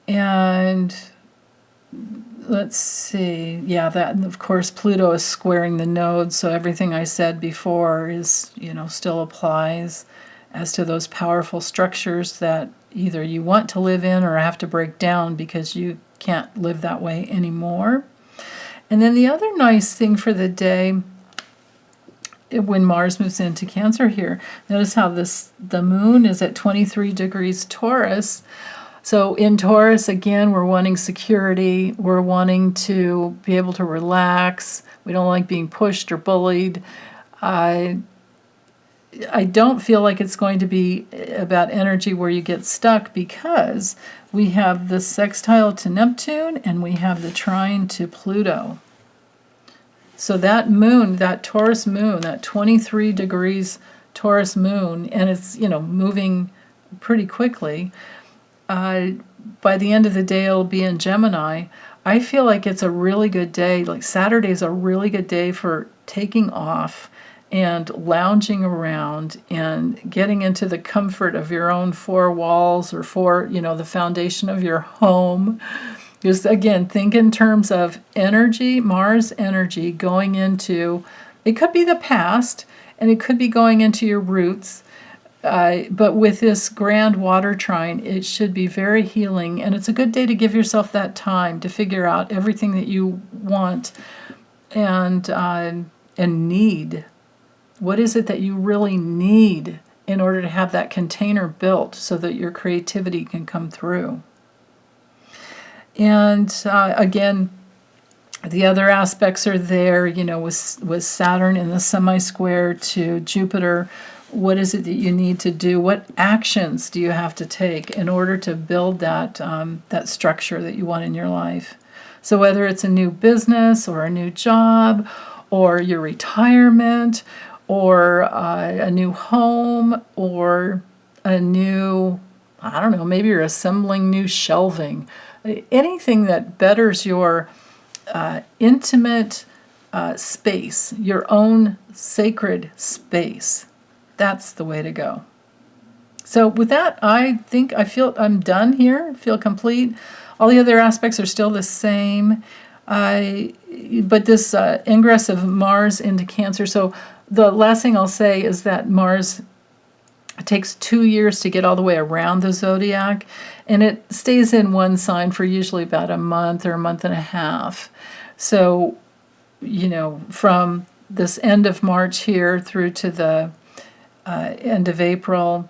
And let's see, that, and of course Pluto is squaring the node, so everything I said before is, still applies as to those powerful structures that either you want to live in or have to break down because you can't live that way anymore. And then the other nice thing for the day, when Mars moves into Cancer here, notice how the moon is at 23 degrees Taurus. So in Taurus, again, we're wanting security. We're wanting to be able to relax. We don't like being pushed or bullied. I don't feel like it's going to be about energy where you get stuck, because we have the sextile to Neptune and we have the trine to Pluto. So that moon, that Taurus moon, that 23 degrees Taurus moon, and it's, moving pretty quickly. By the end of the day, it'll be in Gemini. I feel like it's a really good day. Like Saturday is a really good day for taking off and lounging around and getting into the comfort of your own four walls, or the foundation of your home. Just, again, think in terms of energy, Mars energy going into, it could be the past, and it could be going into your roots. But with this grand water trine, it should be very healing, and it's a good day to give yourself that time to figure out everything that you want and need. What is it that you really need in order to have that container built so that your creativity can come through? And again, the other aspects are there, with Saturn in the semi-square to Jupiter. What is it that you need to do? What actions do you have to take in order to build that structure that you want in your life? So whether it's a new business or a new job or your retirement or a new home or a new, maybe you're assembling new shelving. Anything that betters your intimate space, your own sacred space. That's the way to go. So with that, I feel I'm done here. I feel complete. All the other aspects are still the same. But this ingress of Mars into Cancer. So the last thing I'll say is that Mars takes 2 years to get all the way around the zodiac, and it stays in one sign for usually about a month or a month and a half. So, from this end of March here through to the end of April,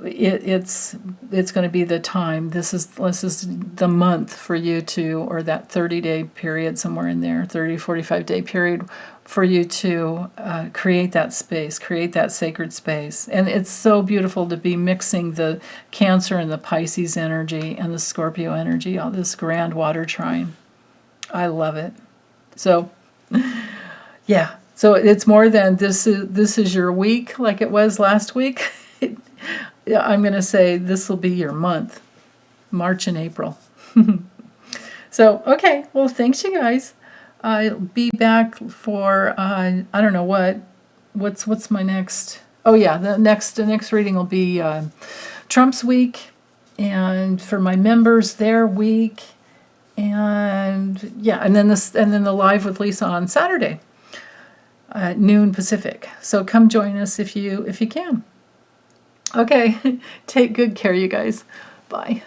it's going to be the time. This is the month for you to, or that 30-day period somewhere in there, 30, 45-day period for you to create that space, create that sacred space. And it's so beautiful to be mixing the Cancer and the Pisces energy and the Scorpio energy, all this grand water trine. I love it. So, yeah. So it's more than this is your week like it was last week. I'm going to say this will be your month, March and April. So, okay. Well, thanks, you guys. I'll be back for, I don't know what's my next, the next reading will be Trump's week, and for my members, their week, and then the live with Lisa on Saturday, noon Pacific. So come join us if you can. Okay, take good care, you guys. Bye.